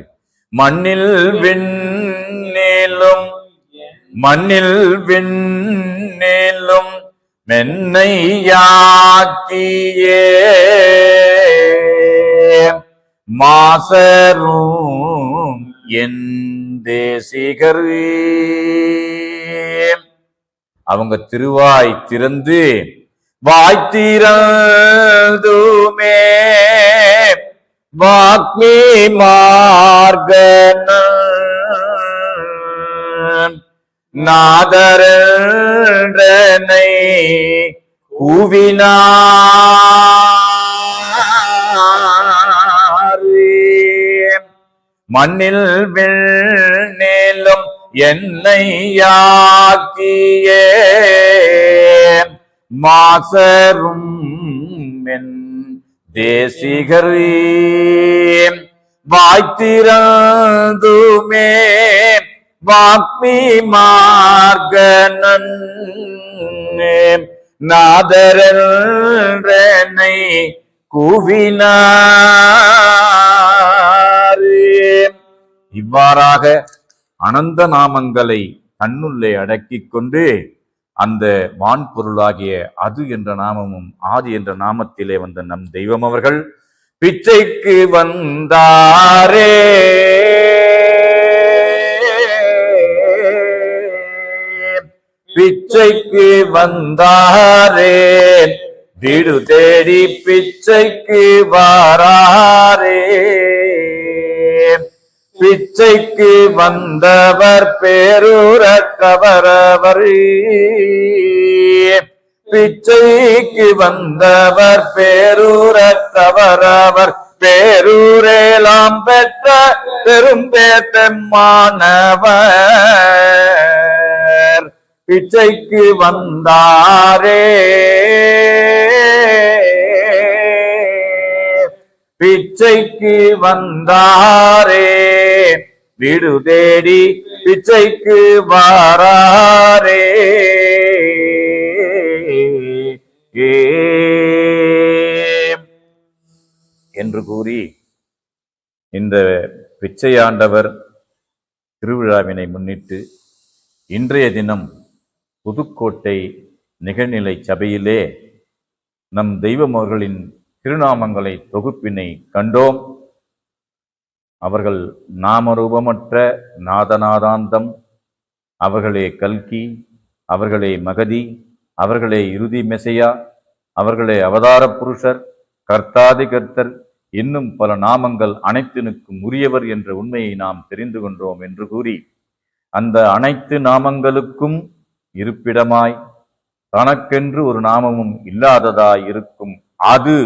மண்ணில் விண்ணேலும் மென்னையாக்கியே மாசரும் என் தேசிகரே. அவங்க திருவாய் திறந்து வாய்த்திறந்துமே வாக்மி மார்கன நாதரனை கூவினாரே. மண்ணில் விண்ணேலும் என்னை யாக்கியே மாசரும் என் தேசிகரே வாய்த்திறந்துமே வாக்மி மார்கனன் நாதரனை கூவினாரே. இவ்வாறாக அனந்த நாமங்களை தன்னுள்ளே அடக்கிக் கொண்டு அந்த வான்பொருளாகிய அது என்ற நாமமும் ஆதி என்ற நாமத்திலே வந்த நம் தெய்வம் அவர்கள் பிச்சைக்கு வந்தாரே. பிச்சைக்கு வந்தாரே வீடு தேடி பிச்சைக்கு வாராரே. பிச்சைக்கு வந்தவர் பேரூரக்கவரவர், பிச்சைக்கு வந்தவர் பேரூரக்கவரவர், பேரூரேலாம் பெற்ற பெரும்பேத்தம்மானவர் பிச்சைக்கு வந்தாரே. பிச்சைக்கு வந்தாரே வீடு தேடி பிச்சைக்கு வாராரே. என்று கூறி இந்த பிச்சையாண்டவர் திருவிழாவினை முன்னிட்டு இன்றைய தினம் புதுக்கோட்டை நிகழ்நிலை சபையிலே நம் தெய்வம் அவர்களின் திருநாமங்களை தொகுப்பினை கண்டோம். அவர்கள் நாமரூபமற்ற நாதநாதாந்தம், அவர்களே கல்கி, அவர்களே மகதி, அவர்களே இறுதி மெசையா, அவர்களே அவதார புருஷர், கர்த்தாதி கர்த்தர், இன்னும் பல நாமங்கள் அனைத்தினுக்கும் உரியவர் என்ற உண்மையை நாம் தெரிந்து கொண்டோம் என்று கூறி அந்த அனைத்து நாமங்களுக்கும் இருப்பிடமாய் தனக்கென்று ஒரு நாமமும் இல்லாததாய் இருக்கும் அது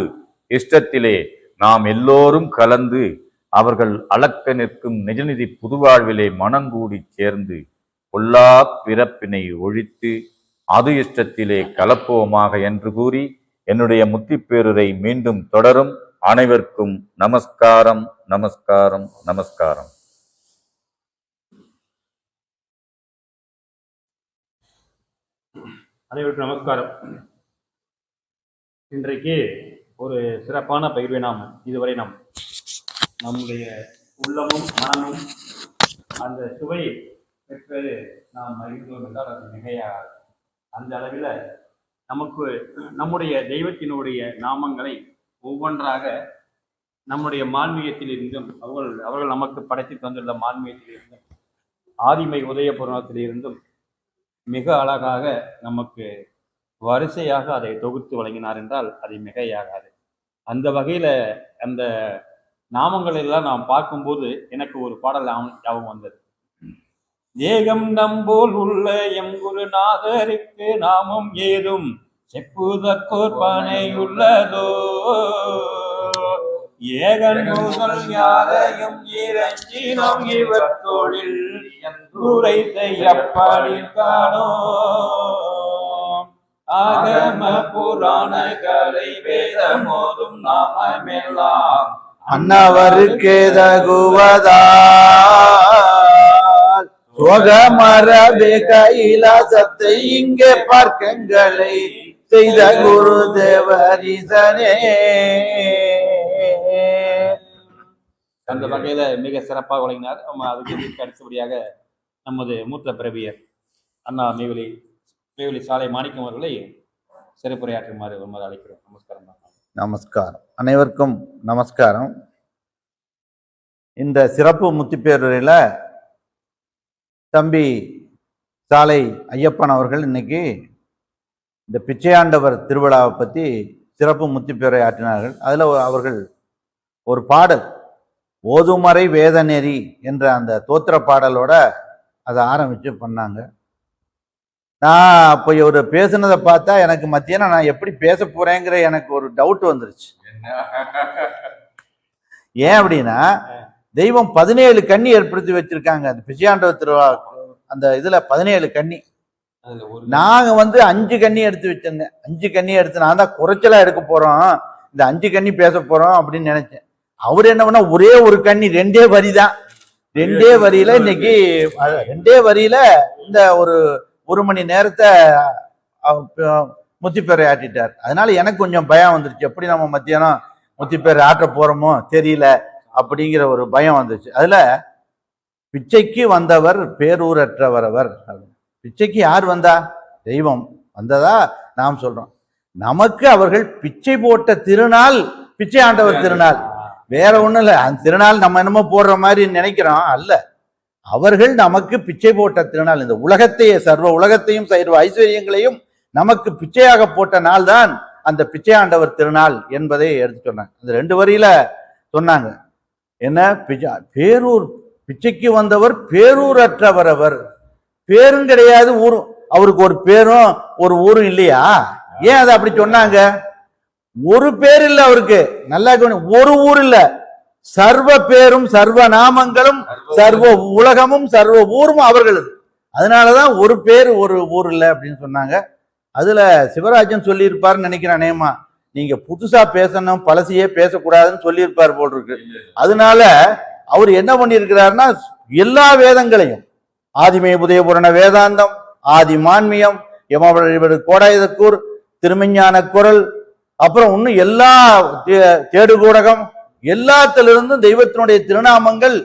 இஷ்டத்திலே நாம் எல்லோரும் கலந்து அவர்கள் அளக்க நிற்கும் நிஜநிதி புதுவாழ்விலே மனங்கூடி சேர்ந்து பொல்லா பிறப்பினை ஒழித்து அது இஷ்டத்திலே கலப்போமாக என்று கூறி என்னுடைய முத்திப்பேருரை மீண்டும் தொடரும். அனைவருக்கும் நமஸ்காரம், நமஸ்காரம், நமஸ்காரம். அனைவருக்கும் நமஸ்காரம். இன்றைக்கு ஒரு சிறப்பான பகிர்வை நாம் இதுவரை நம்முடைய உள்ளமும் மனமும் அந்த சுவை பெற்று நாம் அறிந்தோம் என்றால் அது மிகையாக அந்த அளவில் நமக்கு நம்முடைய தெய்வத்தினுடைய நாமங்களை ஒவ்வொன்றாக நம்முடைய மான்மீகத்தில் இருந்தும் அவர்கள் நமக்கு படைத்து தந்துள்ள மான்மீகத்தில் இருந்தும் ஆதிமை உதய புராணத்தில் இருந்தும் மிக அழகாக நமக்கு வரிசையாக அதை தொகுத்து வழங்கினார் என்றால் அது மிகையாகாது. அந்த வகையில் அந்த நாமங்கள் எல்லாம் நாம் பார்க்கும்போது எனக்கு ஒரு பாடல் ஞாபகம் வந்தது. ஏகம் நம்போல் உள்ள எம் குருநாதருக்கு நாமம் ஏதும் செப்புதற்கோர் பனையுள்ளதோ ஏகன் முதல் யாரையும் இறைஞ்சினோம் இவற்றோழில் உரை செய்யப்படி காணோ ஆகம புராணங்களை வேதமோதும் நாமெல்லாம் அன்னவருக்கு தகுவதால் சுகமரபே கைலாசத்தை இங்கே பார்க்கங்களை செய்த குரு தேவரிசனே. அந்த வகையில மிக சிறப்பாக வழங்கினார். அதுக்கு அடுத்தபடியாக நமது மூத்த பிறவியர் அண்ணா மேவெளி சாலை மாணிக்கம் அவர்களை சிறப்புரையாற்றுமாறு அழைக்கிறோம். நமஸ்காரம். நமஸ்காரம். அனைவருக்கும் நமஸ்காரம். இந்த சிறப்பு முத்திப்பேருரையில் தம்பி சாலை ஐயப்பன் அவர்கள் இன்னைக்கு இந்த பிச்சையாண்டவர் திருவிழாவை பற்றி சிறப்பு முத்திப்பேரை ஆற்றினார்கள். அதில் அவர்கள் ஒரு பாடல் ஓதுமறை வேதநெறி என்ற அந்த தோத்திர பாடலோட அதை ஆரம்பித்து பண்ணாங்க. நான் அப்போ இவர் பேசுனதை பார்த்தா எனக்கு மத்தியானம் நான் எப்படி பேச போறேங்கிற எனக்கு ஒரு டவுட் வந்துருச்சு. ஏன் அப்படின்னா, தெய்வம் 17 கன்னி ஏற்படுத்தி வச்சிருக்காங்க அந்த பிச்சையாண்டவர் திருவா அந்த இதுல 17 கன்னி. நாங்க 5 கன்னி எடுத்து வச்சிருந்தேன். 5 கன்னி எடுத்து நான் தான் குறைச்சலா எடுக்க போறோம், இந்த 5 கன்னி பேச போறோம் அப்படின்னு நினைச்சேன். அவர் என்ன பண்ணா, ஒரே ஒரு கன்னி 2 வரி தான். 2 வரியில இன்னைக்கு 2 வரியில இந்த ஒரு மணி நேரத்தை முத்திப்பேரை ஆட்டிட்டார். அதனால எனக்கு கொஞ்சம் பயம் வந்துருச்சு. எப்படி நம்ம மத்தியானம் முத்திப்பேரை ஆட்ட போறோமோ தெரியல அப்படிங்கிற ஒரு பயம் வந்துச்சு. அதுல பிச்சைக்கு வந்தவர் பேரூரற்றவரவர். பிச்சைக்கு யார் வந்தா? தெய்வம் வந்ததா நாம் சொல்றோம். நமக்கு அவர்கள் பிச்சை போட்ட திருநாள் பிச்சை ஆண்டவர் திருநாள், வேற ஒண்ணும் இல்லை. அந்த திருநாள் நம்ம என்னமோ போடுற மாதிரி நினைக்கிறோம், அல்ல. அவர்கள் நமக்கு பிச்சை போட்ட திருநாள். இந்த உலகத்தையே, சர்வ உலகத்தையும் சர்வ ஐஸ்வர்யங்களையும் நமக்கு பிச்சையாக போட்ட நாள் தான் அந்த பிச்சை ஆண்டவர் திருநாள் என்பதை எடுத்து சொன்னாங்க. அந்த 2 வரியில சொன்னாங்க என்ன, பேரூர் பிச்சைக்கு வந்தவர் பேரூரற்றவரவர். பேரும் கிடையாது, ஊரும். அவருக்கு ஒரு பேரும் ஒரு ஊரும் இல்லையா? ஏன் அதை அப்படி சொன்னாங்க? ஒரு பேர் இல்லை அவருக்கு. நல்லா ஒரு ஊர் இல்ல, சர்வ பேரும் சர்வ நாமங்களும் சர்வ உலகமும் சர்வ ஊரும் அவர்களது. அதனாலதான் ஒரு பேர் ஒரு ஊர் இல்லை அப்படின்னு சொன்னாங்க. அதுல சிவராஜன் சொல்லியிருப்பாருன்னு நினைக்கிறேன். நேமா நீங்க புதுசா பேசணும், பழசையே பேசக்கூடாதுன்னு சொல்லியிருப்பார் போல் இருக்கு. அதனால அவர் என்ன பண்ணியிருக்கிறாருன்னா, எல்லா வேதங்களையும், ஆதிமே புதயபுரண வேதாந்தம், ஆதி மான்மியம், யமவழி கோடாயுதக்கூர், திருமெஞ்ஞான குரல், அப்புறம் இன்னும் எல்லா தேடுகூடகம், எல்லாத்திலிருந்தும் தெய்வத்தினுடைய திருநாமங்கள்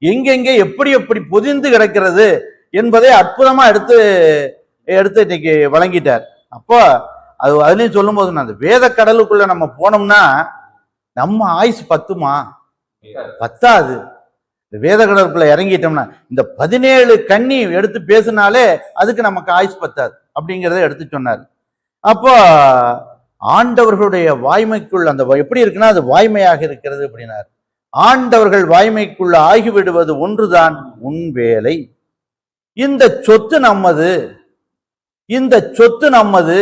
எங்கெங்கே எப்படி எப்படி பொதிந்து கிடக்கிறது என்பதை அற்புதமா எடுத்து இன்னைக்கு வழங்கிட்டார். அப்போ அதுலயும் சொல்லும் போது, அந்த வேத கடலுக்குள்ள நம்ம போனோம்னா நம்ம ஆயுசு பத்துமா? பத்தாது. இந்த வேத கடலுக்குள்ள இறங்கிட்டோம்னா இந்த 17 கன்னி எடுத்து பேசினாலே அதுக்கு நமக்கு ஆயுசு பத்தாது அப்படிங்கிறத எடுத்து சொன்னார். அப்போ ஆண்டவர்களுடைய வாய்மைக்குள் அந்த எப்படி இருக்குன்னா, அது வாய்மையாக இருக்கிறது அப்படின்னார். ஆண்டவர்கள் வாய்மைக்குள்ள ஆகிவிடுவது ஒன்றுதான் உன் வேலை. இந்த சொத்து நம்மது, இந்த சொத்து நம்மது,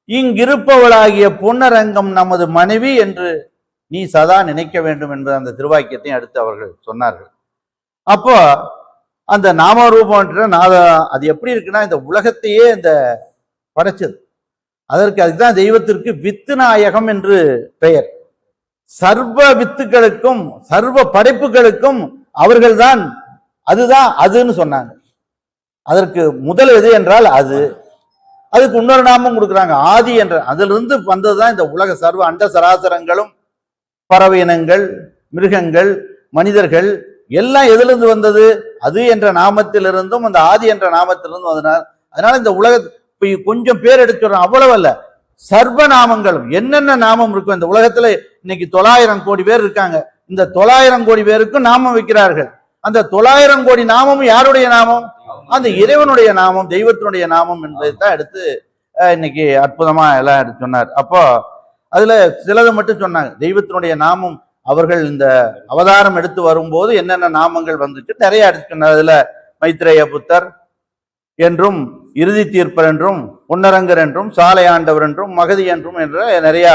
இங்கிருப்பவளாகிய பொன்னரங்கம் நமது மனைவி என்று நீ சதா நினைக்க வேண்டும் என்பது அந்த திருவாக்கியத்தையும் அடுத்து அவர்கள் சொன்னார்கள். அப்போ அந்த நாமரூபம் அது எப்படி இருக்குன்னா, இந்த உலகத்தையே இந்த படைச்சது. அதுதான் தெய்வத்திற்கு வித்து நாயகம் என்று பெயர். சர்வ வித்துக்களுக்கும் சர்வ படைப்புகளுக்கும் அவர்கள்தான், அதுன்னு சொன்னாங்க. அதற்கு முதல் எது என்றால் அதுக்கு இன்னொரு நாமம் கொடுக்குறாங்க, ஆதி என்ற. அதிலிருந்து வந்ததுதான் இந்த உலக சர்வ அண்ட சராசரங்களும், பறவை இனங்கள், மிருகங்கள், மனிதர்கள் எல்லாம் எதிலிருந்து வந்தது? அது என்ற நாமத்திலிருந்தும் அந்த ஆதி என்ற நாமத்திலிருந்தும் வந்தனால். அதனால இந்த உலக கொஞ்சம் பேர் எடுத்துறோம், அவ்வளவு அல்ல, சர்வ நாமங்களும். என்னென்ன நாமம் இருக்கும் இந்த உலகத்துல? இன்னைக்கு 900 கோடி பேர் இருக்காங்க. இந்த 900 கோடி பேருக்கும் நாமம் வைக்கிறார்கள். அந்த 900 கோடி நாமமும் யாருடைய நாமம்? அந்த இறைவனுடைய நாமம், தெய்வத்தினுடைய நாமம் என்பதைத்தான் எடுத்து இன்னைக்கு அற்புதமா எல்லாம் எடுத்து சொன்னார். அப்போ அதுல சிலது மட்டும் சொன்னாங்க. தெய்வத்தினுடைய நாமம் அவர்கள் இந்த அவதாரம் எடுத்து வரும்போது என்னென்ன நாமங்கள் வந்துச்சு நிறைய எடுத்து சொன்னார். அதுல மைத்ரேய புத்தர், என்றும் இறுதி தீர்ப்பர் என்றும் பொன்னரங்கர் என்றும் சாலை ஆண்டவர் என்றும் மகதி என்றும் என்ற நிறைய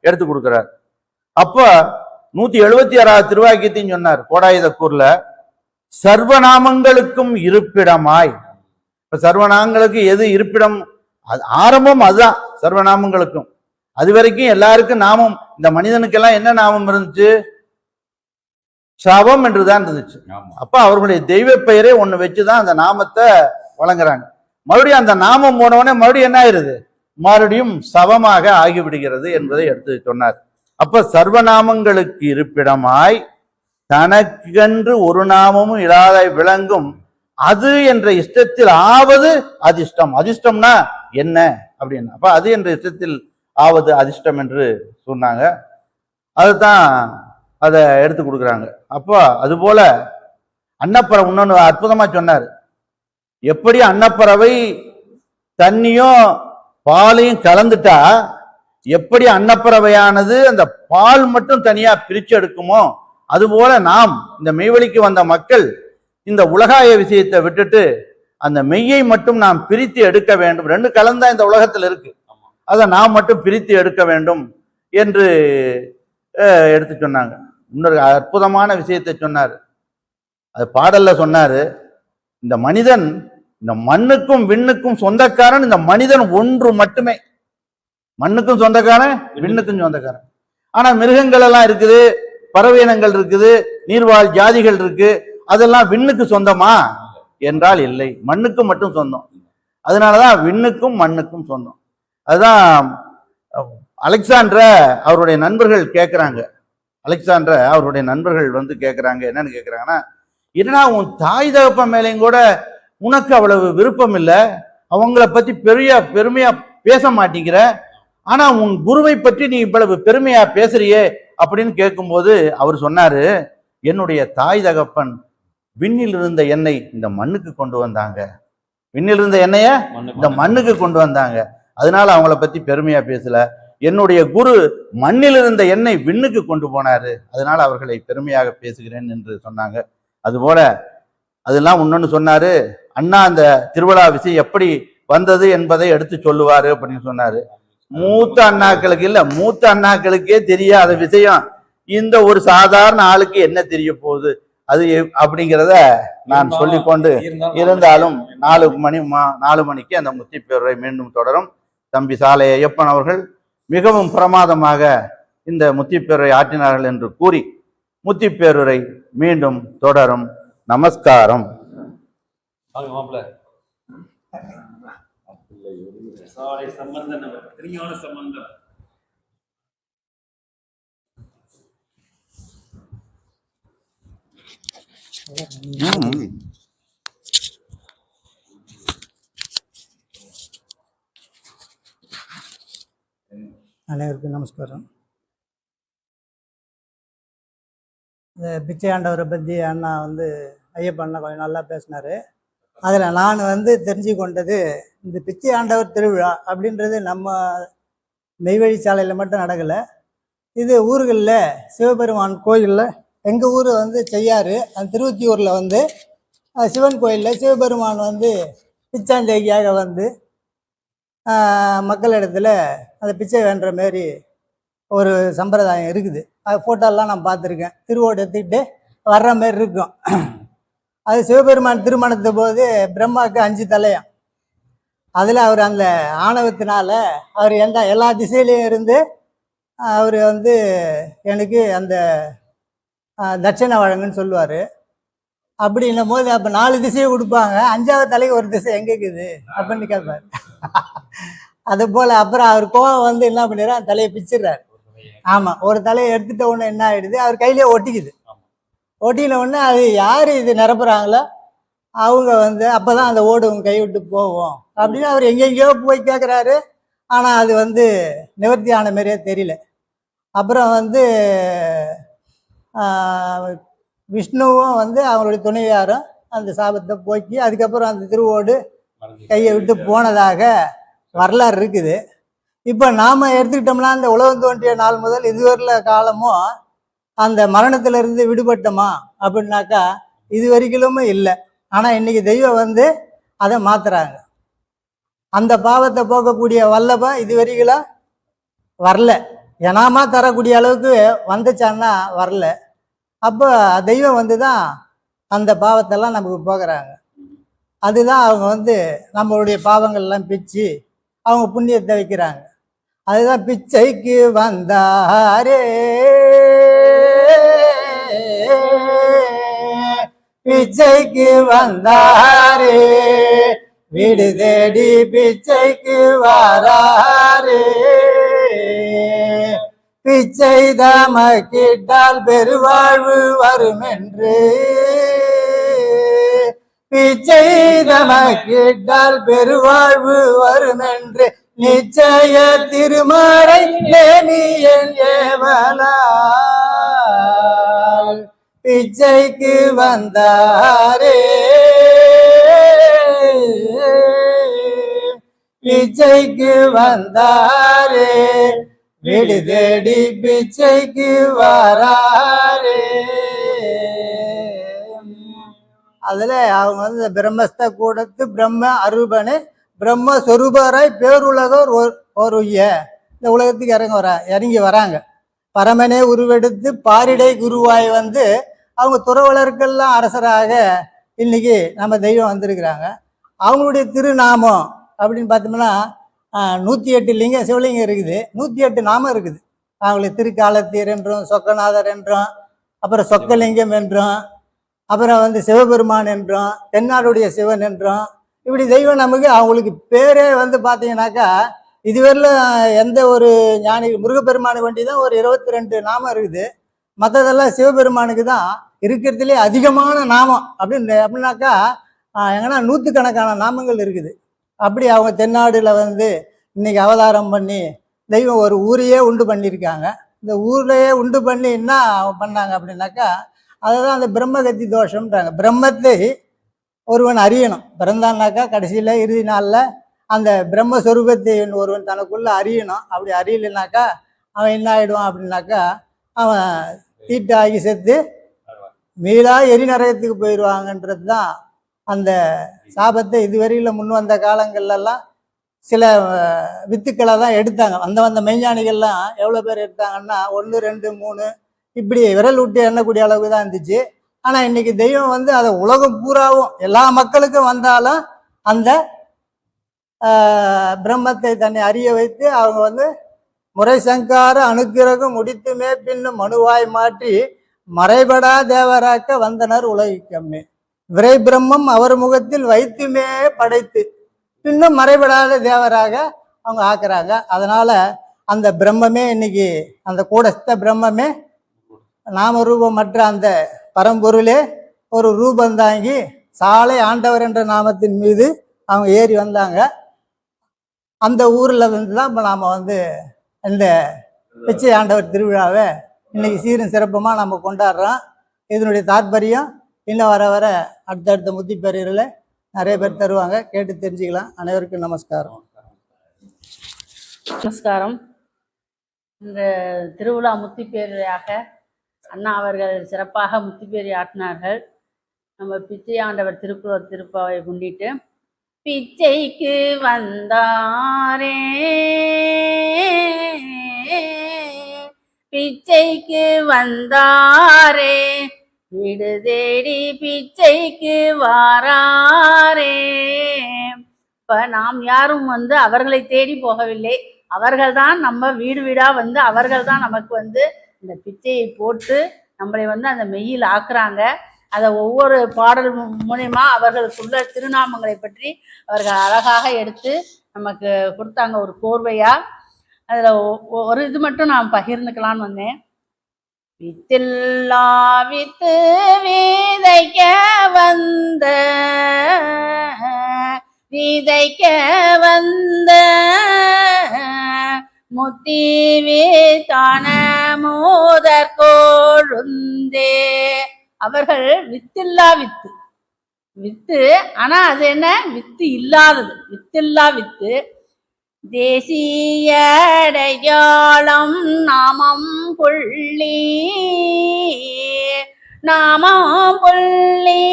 எடுத்து கொடுக்கிறார். அப்ப 176வது திருவாக்கியத்தையும் சொன்னார் கோடாயுதக்கூர்ல, சர்வநாமங்களுக்கும் இருப்பிடமாய். இப்ப சர்வநாமங்களுக்கு எது இருப்பிடம்? ஆரம்பம் அதுதான் சர்வநாமங்களுக்கும். அது வரைக்கும் எல்லாருக்கும் நாமம், இந்த மனிதனுக்கெல்லாம் என்ன நாமம் இருந்துச்சு? சவம் என்றுதான் இருந்துச்சு. அப்ப அவர்களுடைய தெய்வ பெயரே ஒண்ணு வச்சுதான் அந்த நாமத்தை வழங்குறாங்க. மறுபடியும் அந்த நாமம் போனவனே மறுபடியும் என்ன ஆயிருது? மறுபடியும் சவமாக ஆகிவிடுகிறது என்பதை எடுத்து சொன்னார். அப்ப சர்வநாமங்களுக்கு இருப்பிடமாய் தனக்கென்று ஒரு நாமமும் இல்லாத விளங்கும் அது என்ற இஷ்டத்தில் ஆவது அதிர்ஷ்டம். அதிர்ஷ்டம்னா என்ன அப்படின்னு, அப்ப அது என்ற இஷ்டத்தில் ஆவது அதிர்ஷ்டம் என்று சொன்னாங்க. அதுதான் அதை எடுத்து கொடுக்குறாங்க. அப்போ அதுபோல அன்னப்பறவை இன்னொன்று அற்புதமா சொன்னார். எப்படி அன்னப்பறவை தண்ணியும் பாலையும் கலந்துட்டா எப்படி அன்னப்பறவையானது அந்த பால் மட்டும் தனியா பிரிச்சு எடுக்குமோ, அதுபோல நாம் இந்த மெய்வழிக்கு வந்த மக்கள் இந்த உலகாய விஷயத்தை விட்டுட்டு அந்த மெய்யை மட்டும் நாம் பிரித்து எடுக்க வேண்டும். ரெண்டு கலந்தா இந்த உலகத்தில் இருக்கு, அதை நாம் மட்டும் பிரித்து எடுக்க வேண்டும் என்று எடுத்து சொன்னாங்க. இன்னொரு அற்புதமான விஷயத்தை சொன்னார். அது பாடல்ல சொன்னாரு, இந்த மனிதன் இந்த மண்ணுக்கும் விண்ணுக்கும் சொந்தக்காரன் இந்த மனிதன் ஒன்று மட்டுமே. மண்ணுக்கும் சொந்தக்காரன், விண்ணுக்கும் சொந்தக்காரன். ஆனா மிருகங்கள் எல்லாம் இருக்குது, பறவை இனங்கள் இருக்குது, நீர்வாழ் ஜாதிகள் இருக்கு, அதெல்லாம் விண்ணுக்கு சொந்தமா என்றால் இல்லை, மண்ணுக்கு மட்டும் சொந்தம். அதனாலதான் விண்ணுக்கும் மண்ணுக்கும் சொந்தம். அதுதான் அலெக்சாண்டர அவருடைய நண்பர்கள் கேட்கிறாங்க. அலெக்சாண்டர அவருடைய நண்பர்கள் கேட்கிறாங்க, என்னன்னு கேட்கிறாங்கன்னா, என்னன்னா உன் தாய் தகப்பன் மேலேயும் கூட உனக்கு அவ்வளவு விருப்பம் இல்லை, அவங்கள பத்தி பெருமையா பேச மாட்டேங்கிற, ஆனா உன் குருவை பற்றி நீ இவ்வளவு பெருமையா பேசுறியே அப்படின்னு கேட்கும்போது அவர் சொன்னாரு, என்னுடைய தாய் தகப்பன் விண்ணில் இருந்த எண்ணெய் இந்த மண்ணுக்கு கொண்டு வந்தாங்க, விண்ணில் இருந்த எண்ணெய இந்த மண்ணுக்கு கொண்டு வந்தாங்க, அதனால அவங்கள பத்தி பெருமையா பேசல. என்னுடைய குரு மண்ணில் இருந்த எண்ணெய் விண்ணுக்கு கொண்டு போனாரு, அதனால அவர்களை பெருமையாக பேசுகிறேன் என்று சொன்னாங்க. அதுபோல அதெல்லாம் இன்னொன்னு சொன்னாரு, அண்ணா அந்த திருவிழா விஷயம் எப்படி வந்தது என்பதை எடுத்து சொல்லுவாரு அப்படின்னு சொன்னாரு. மூத்த அண்ணாக்களுக்கே தெரியாத விஷயம் இந்த ஒரு சாதாரண ஆளுக்கு என்ன தெரிய போகுது அது அப்படிங்கிறத நான் சொல்லிக்கொண்டு, இருந்தாலும் 4 மணிக்கு அந்த முத்திப்பேருரை மீண்டும் தொடரும். தம்பி சாலை ஐயப்பன் அவர்கள் மிகவும் பிரமாதமாக இந்த முத்திப்பேருரை ஆற்றினார்கள் என்று கூறி முத்திப்பேருரை மீண்டும் தொடரும். நமஸ்காரம். சாலை சம்பந்தம், திருஞான சம்பந்தம். அனைவருக்கும் நமஸ்காரம். இந்த பிச்சை ஆண்டவரை பற்றி அண்ணா ஐயப்ப அண்ணா கொஞ்சம் நல்லா பேசினார். அதில் நான் தெரிஞ்சு கொண்டது, இந்த பிச்சை ஆண்டவர் திருவிழா அப்படின்றது நம்ம மெய்வழி சாலையில் மட்டும் நடக்கலை, இது ஊர்களில் சிவபெருமான் கோயிலில், எங்கள் ஊர் செய்யாறு, அந்த திருவத்தியூரில் சிவன் கோயிலில் சிவபெருமான் பிச்சாந்தேகியாக மக்களிடத்தில் அந்த பிச்சை வேண்டுற மாரி ஒரு சம்பிரதாயம் இருக்குது. அது ஃபோட்டோலாம் நான் பார்த்துருக்கேன். திருவோடு எடுத்துக்கிட்டு வர்ற மாரி இருக்கும். அது சிவபெருமான் திருமணத்து போது பிரம்மாவுக்கு 5 தலையாம். அதில் அவர் அந்த ஆணவத்தினால அவர் எல்லா திசையிலையும் இருந்து அவர் எனக்கு அந்த தட்சணை வழங்குன்னு சொல்லுவார். அப்படின்னும் போது அப்போ 4 திசையை கொடுப்பாங்க, 5வது தலைக்கு ஒரு திசை எங்கே இருக்குது அப்படின்னு கேட்பார். அது போல் அப்புறம் அவர் கோவம் என்ன பண்ணிடுறாரு, அந்த தலையை பிச்சிடுறாரு. ஆமாம், ஒரு தலையை எடுத்துட்ட உடனே என்ன ஆகிடுது, அவர் கையிலே ஒட்டிக்குது. ஒட்டின உடனே அது யார் இது நிரப்புறாங்களோ அவங்க அப்போ தான் அந்த ஓடு கை விட்டு போவோம் அப்படின்னு அவர் எங்கெங்கேயோ போய் கேட்குறாரு. ஆனால் அது நிவர்த்தி ஆன மாதிரியே தெரியல. அப்புறம் விஷ்ணுவும் அவங்களுடைய துணைவியாரும் அந்த சாபத்தை போக்கி அதுக்கப்புறம் அந்த திருவோடு கையை விட்டு போனதாக வரலாறு இருக்குது. இப்போ நாம் எடுத்துக்கிட்டோம்னா அந்த உலகம் தோன்றிய நாள் முதல் இதுவரையில் காலமும் அந்த மரணத்திலிருந்து விடுபட்டோமா அப்படின்னாக்கா இது வரைக்கும் இல்லை. ஆனால் இன்னைக்கு தெய்வம் அதை மாத்துறாங்க. அந்த பாவத்தை போக்கக்கூடிய வல்லபம் இதுவரைக்கும் வரல. எனாமா தரக்கூடிய அளவுக்கு வந்துச்சான்னா வரல. அப்போ தெய்வம் வந்து தான் அந்த பாவத்தெல்லாம் நமக்கு போக்குறாங்க. அதுதான் அவங்க நம்மளுடைய பாவங்கள்லாம் பிச்சு அவங்க புண்ணியத்தை வைக்கிறாங்க. அதுதான் பிச்சைக்கு வந்தாரே, பிச்சைக்கு வந்தாரே, வீடு தேடி பிச்சைக்கு வாராரே, பிச்சை தமக்கிட்டால் பெருவாழ்வு வரும் என்று, பிச்சை தமக்கிட்டால் பெருவாழ்வு வரும் என்று நிச்சய திருமறை லேனியன் ஏவலால் பிச்சைக்கு வந்தாரே, பிச்சைக்கு வந்தாரே, வீடு தேடி பிச்சைக்கு வாராரே. அதுல அவங்க பிரம்மஸ்த கூடத்து பிரம்ம அரூபனு பிரம்மஸ்வரூபராய் பேருலகர் ஒரு இந்த உலகத்துக்கு இறங்கி வராங்க. பரமனே உருவெடுத்து பாரிடை குருவாய் அவங்க துறவலருக்கெல்லாம் அரசராக இன்னைக்கு நம்ம தெய்வம் வந்திருக்கிறாங்க. அவங்களுடைய திருநாமம் அப்படின்னு பார்த்தோம்னா 108 லிங்கம் சிவலிங்கம் இருக்குது, 108 நாமம் இருக்குது. அவங்களுக்கு திருக்காலத்தீர் என்றும், சொக்கநாதர் என்றும், அப்புறம் சொக்கலிங்கம் என்றும், அப்புறம் சிவபெருமான் என்றும், தென்னாடுடைய சிவன் என்றும், இப்படி தெய்வம் நமக்கு அவங்களுக்கு பேரே பார்த்தீங்கன்னாக்கா இதுவரையிலும் எந்த ஒரு ஞானி முருகப்பெருமானுக்கு வேண்டி தான் ஒரு 22 நாமம் இருக்குது. மற்றதெல்லாம் சிவபெருமானுக்கு தான் இருக்கிறதுலே அதிகமான நாமம் அப்படின்னாக்கா எங்கன்னா 100கணக்கான நாமங்கள் இருக்குது. அப்படி அவங்க தென்னாடுல இன்னைக்கு அவதாரம் பண்ணி தெய்வம் ஒரு ஊரையே உண்டு பண்ணியிருக்காங்க. இந்த ஊர்லேயே உண்டு பண்ணி என்ன பண்ணாங்க அப்படின்னாக்கா அதுதான் அந்த பிரம்மகத்தி தோஷம்ன்றாங்க. பிரம்மத்தை ஒருவன் அறியணும். பிறந்தான்னாக்கா கடைசியில் இறுதி நாளில் அந்த பிரம்மஸ்வரூபத்தை ஒருவன் தனக்குள்ள அறியணும். அப்படி அறியலைனாக்கா அவன் என்ன ஆகிடுவான் அப்படின்னாக்கா அவன் தீட்டாகி செத்து மீளா எரிநரகத்துக்கு போயிடுவாங்கன்றது தான் அந்த சாபத்தை இதுவரையில் முன் வந்த காலங்கள்லாம் சில வித்துக்களை தான் எடுத்தாங்க. வந்த மெய்ஞானிகள்லாம் எவ்வளோ பேர் எடுத்தாங்கன்னா 1, 2, 3 இப்படி விரல் விட்டு எண்ணக்கூடிய அளவுக்கு தான் இருந்துச்சு. ஆனால் இன்னைக்கு தெய்வம் அதை உலகம் பூராவும் எல்லா மக்களுக்கும் வந்தாலும் அந்த பிரம்மத்தை தன்னை அறிய வைத்து அவங்க முறை சங்கார அனுக்கிரகம் முடித்துமே பின்னும் மனுவாய் மாற்றி மறைபடா தேவராக்க வந்தனர் உலகிக்கம்மே, விரை பிரம்மம் அவர் முகத்தில் வைத்துமே படைத்து பின்னும் மறைபடாத தேவராக அவங்க ஆக்குறாங்க. அதனால அந்த பிரம்மமே இன்னைக்கு அந்த கூடஸ்த பிரம்மமே நாம ரூபமற்ற அந்த பரம்பொருளே ஒரு ரூபந்தாங்கி சாலை ஆண்டவர் என்ற நாமத்தின் மீது அவங்க ஏறி வந்தாங்க. அந்த ஊரில் தான் இப்போ நாம் இந்த பிச்சை ஆண்டவர் திருவிழாவை இன்னைக்கு சீரும் சிறப்புமாக நம்ம கொண்டாடுறோம். இதனுடைய தாற்பயம் இன்னும் வர வர அடுத்தடுத்த முத்தி பேரில் நிறைய பேர் தருவாங்க, கேட்டு தெரிஞ்சுக்கலாம். அனைவருக்கும் நமஸ்காரம். நமஸ்காரம். இந்த திருவிழா முத்திப்பேரையாக அண்ணா அவர்கள் சிறப்பாக முத்திப்பேரி ஆற்றினார்கள். நம்ம பிச்சை ஆண்டவர் திருக்குறள் திருப்பாவை முன்னிட்டு பிச்சைக்கு வந்தாரே, பிச்சைக்கு வந்தாரே, வீடு தேடி பிச்சைக்கு வாராரே. இப்ப நாம் யாரும் அவர்களை தேடி போகவில்லை. அவர்கள்தான் நம்ம வீடு வீடா அவர்கள் தான் நமக்கு இந்த பிச்சையை போட்டு நம்மளை அந்த மெய்யில் ஆக்குறாங்க. அதை ஒவ்வொரு பாடல் மூலயமா அவர்களுக்குள்ள திருநாமங்களை பற்றி அவர்கள் அழகாக எடுத்து நமக்கு கொடுத்தாங்க ஒரு கோர்வையா. அதில் ஒரு இது மட்டும் நான் பகிர்ந்துக்கலான்னு வந்தேன். வித்தில்லா வித்து விதைக்க வந்த, விதைக்க வந்த முத்திவித்தான மூதற் கொழுந்தே. அவர்கள் வித்தில்லா வித்து, வித்து ஆனா அது என்ன, வித்து இல்லாதது, வித்தில்லா வித்து. தேசியடையாளம் நாமம் புள்ளி, நாமம் புள்ளி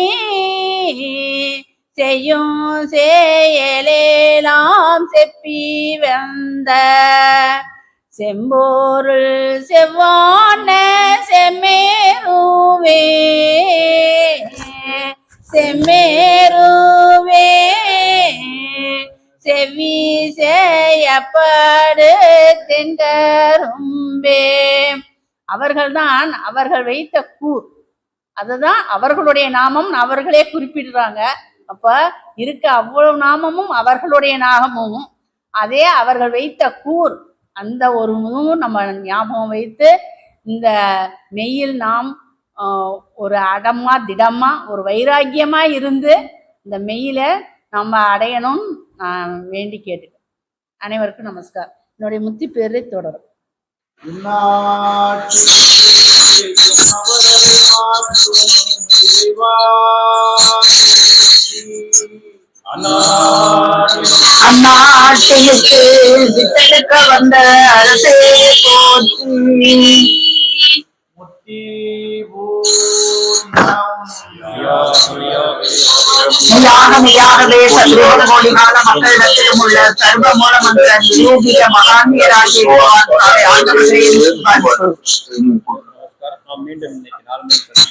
செய்யும் செயலேலாம் செப்பி வந்த செம்போருள் செவ்வான செம்மேருவே செம்மேருவே செவி செய்யப்படு தென்கரும்பே. அவர்கள்தான் அவர்கள் வைத்த கூர், அதுதான் அவர்களுடைய நாமம். அவர்களே குறிப்பிடுறாங்க. அப்ப இருக்க அவ்வளவு நாமமும் அவர்களுடைய நாமமும், அதே அவர்கள் வைத்த கூர், அந்த ஒரு நம்ம ஞாபகம் வைத்து இந்த மெய்யில் நாம் ஒரு அடமா திடமா ஒரு வைராக்கியமா இருந்து இந்த மெய்யில நம்ம அடையணும் நான் வேண்டி கேட்டுக்கிறேன். அனைவருக்கும் நமஸ்காரம். என்னுடைய முத்தி பேரை தொடரும். அந்நாட்டிற்கு விட்டெடுக்க வந்த அரசே போற்றி. மெய்யாகவே சர்வேத கோடி கால மக்களிடத்திலும் உள்ள சர்வ மூல மந்திர நிரூபித மகான்யராகிய நாம் மீண்டும் இன்னைக்கு 4 மணிக்கு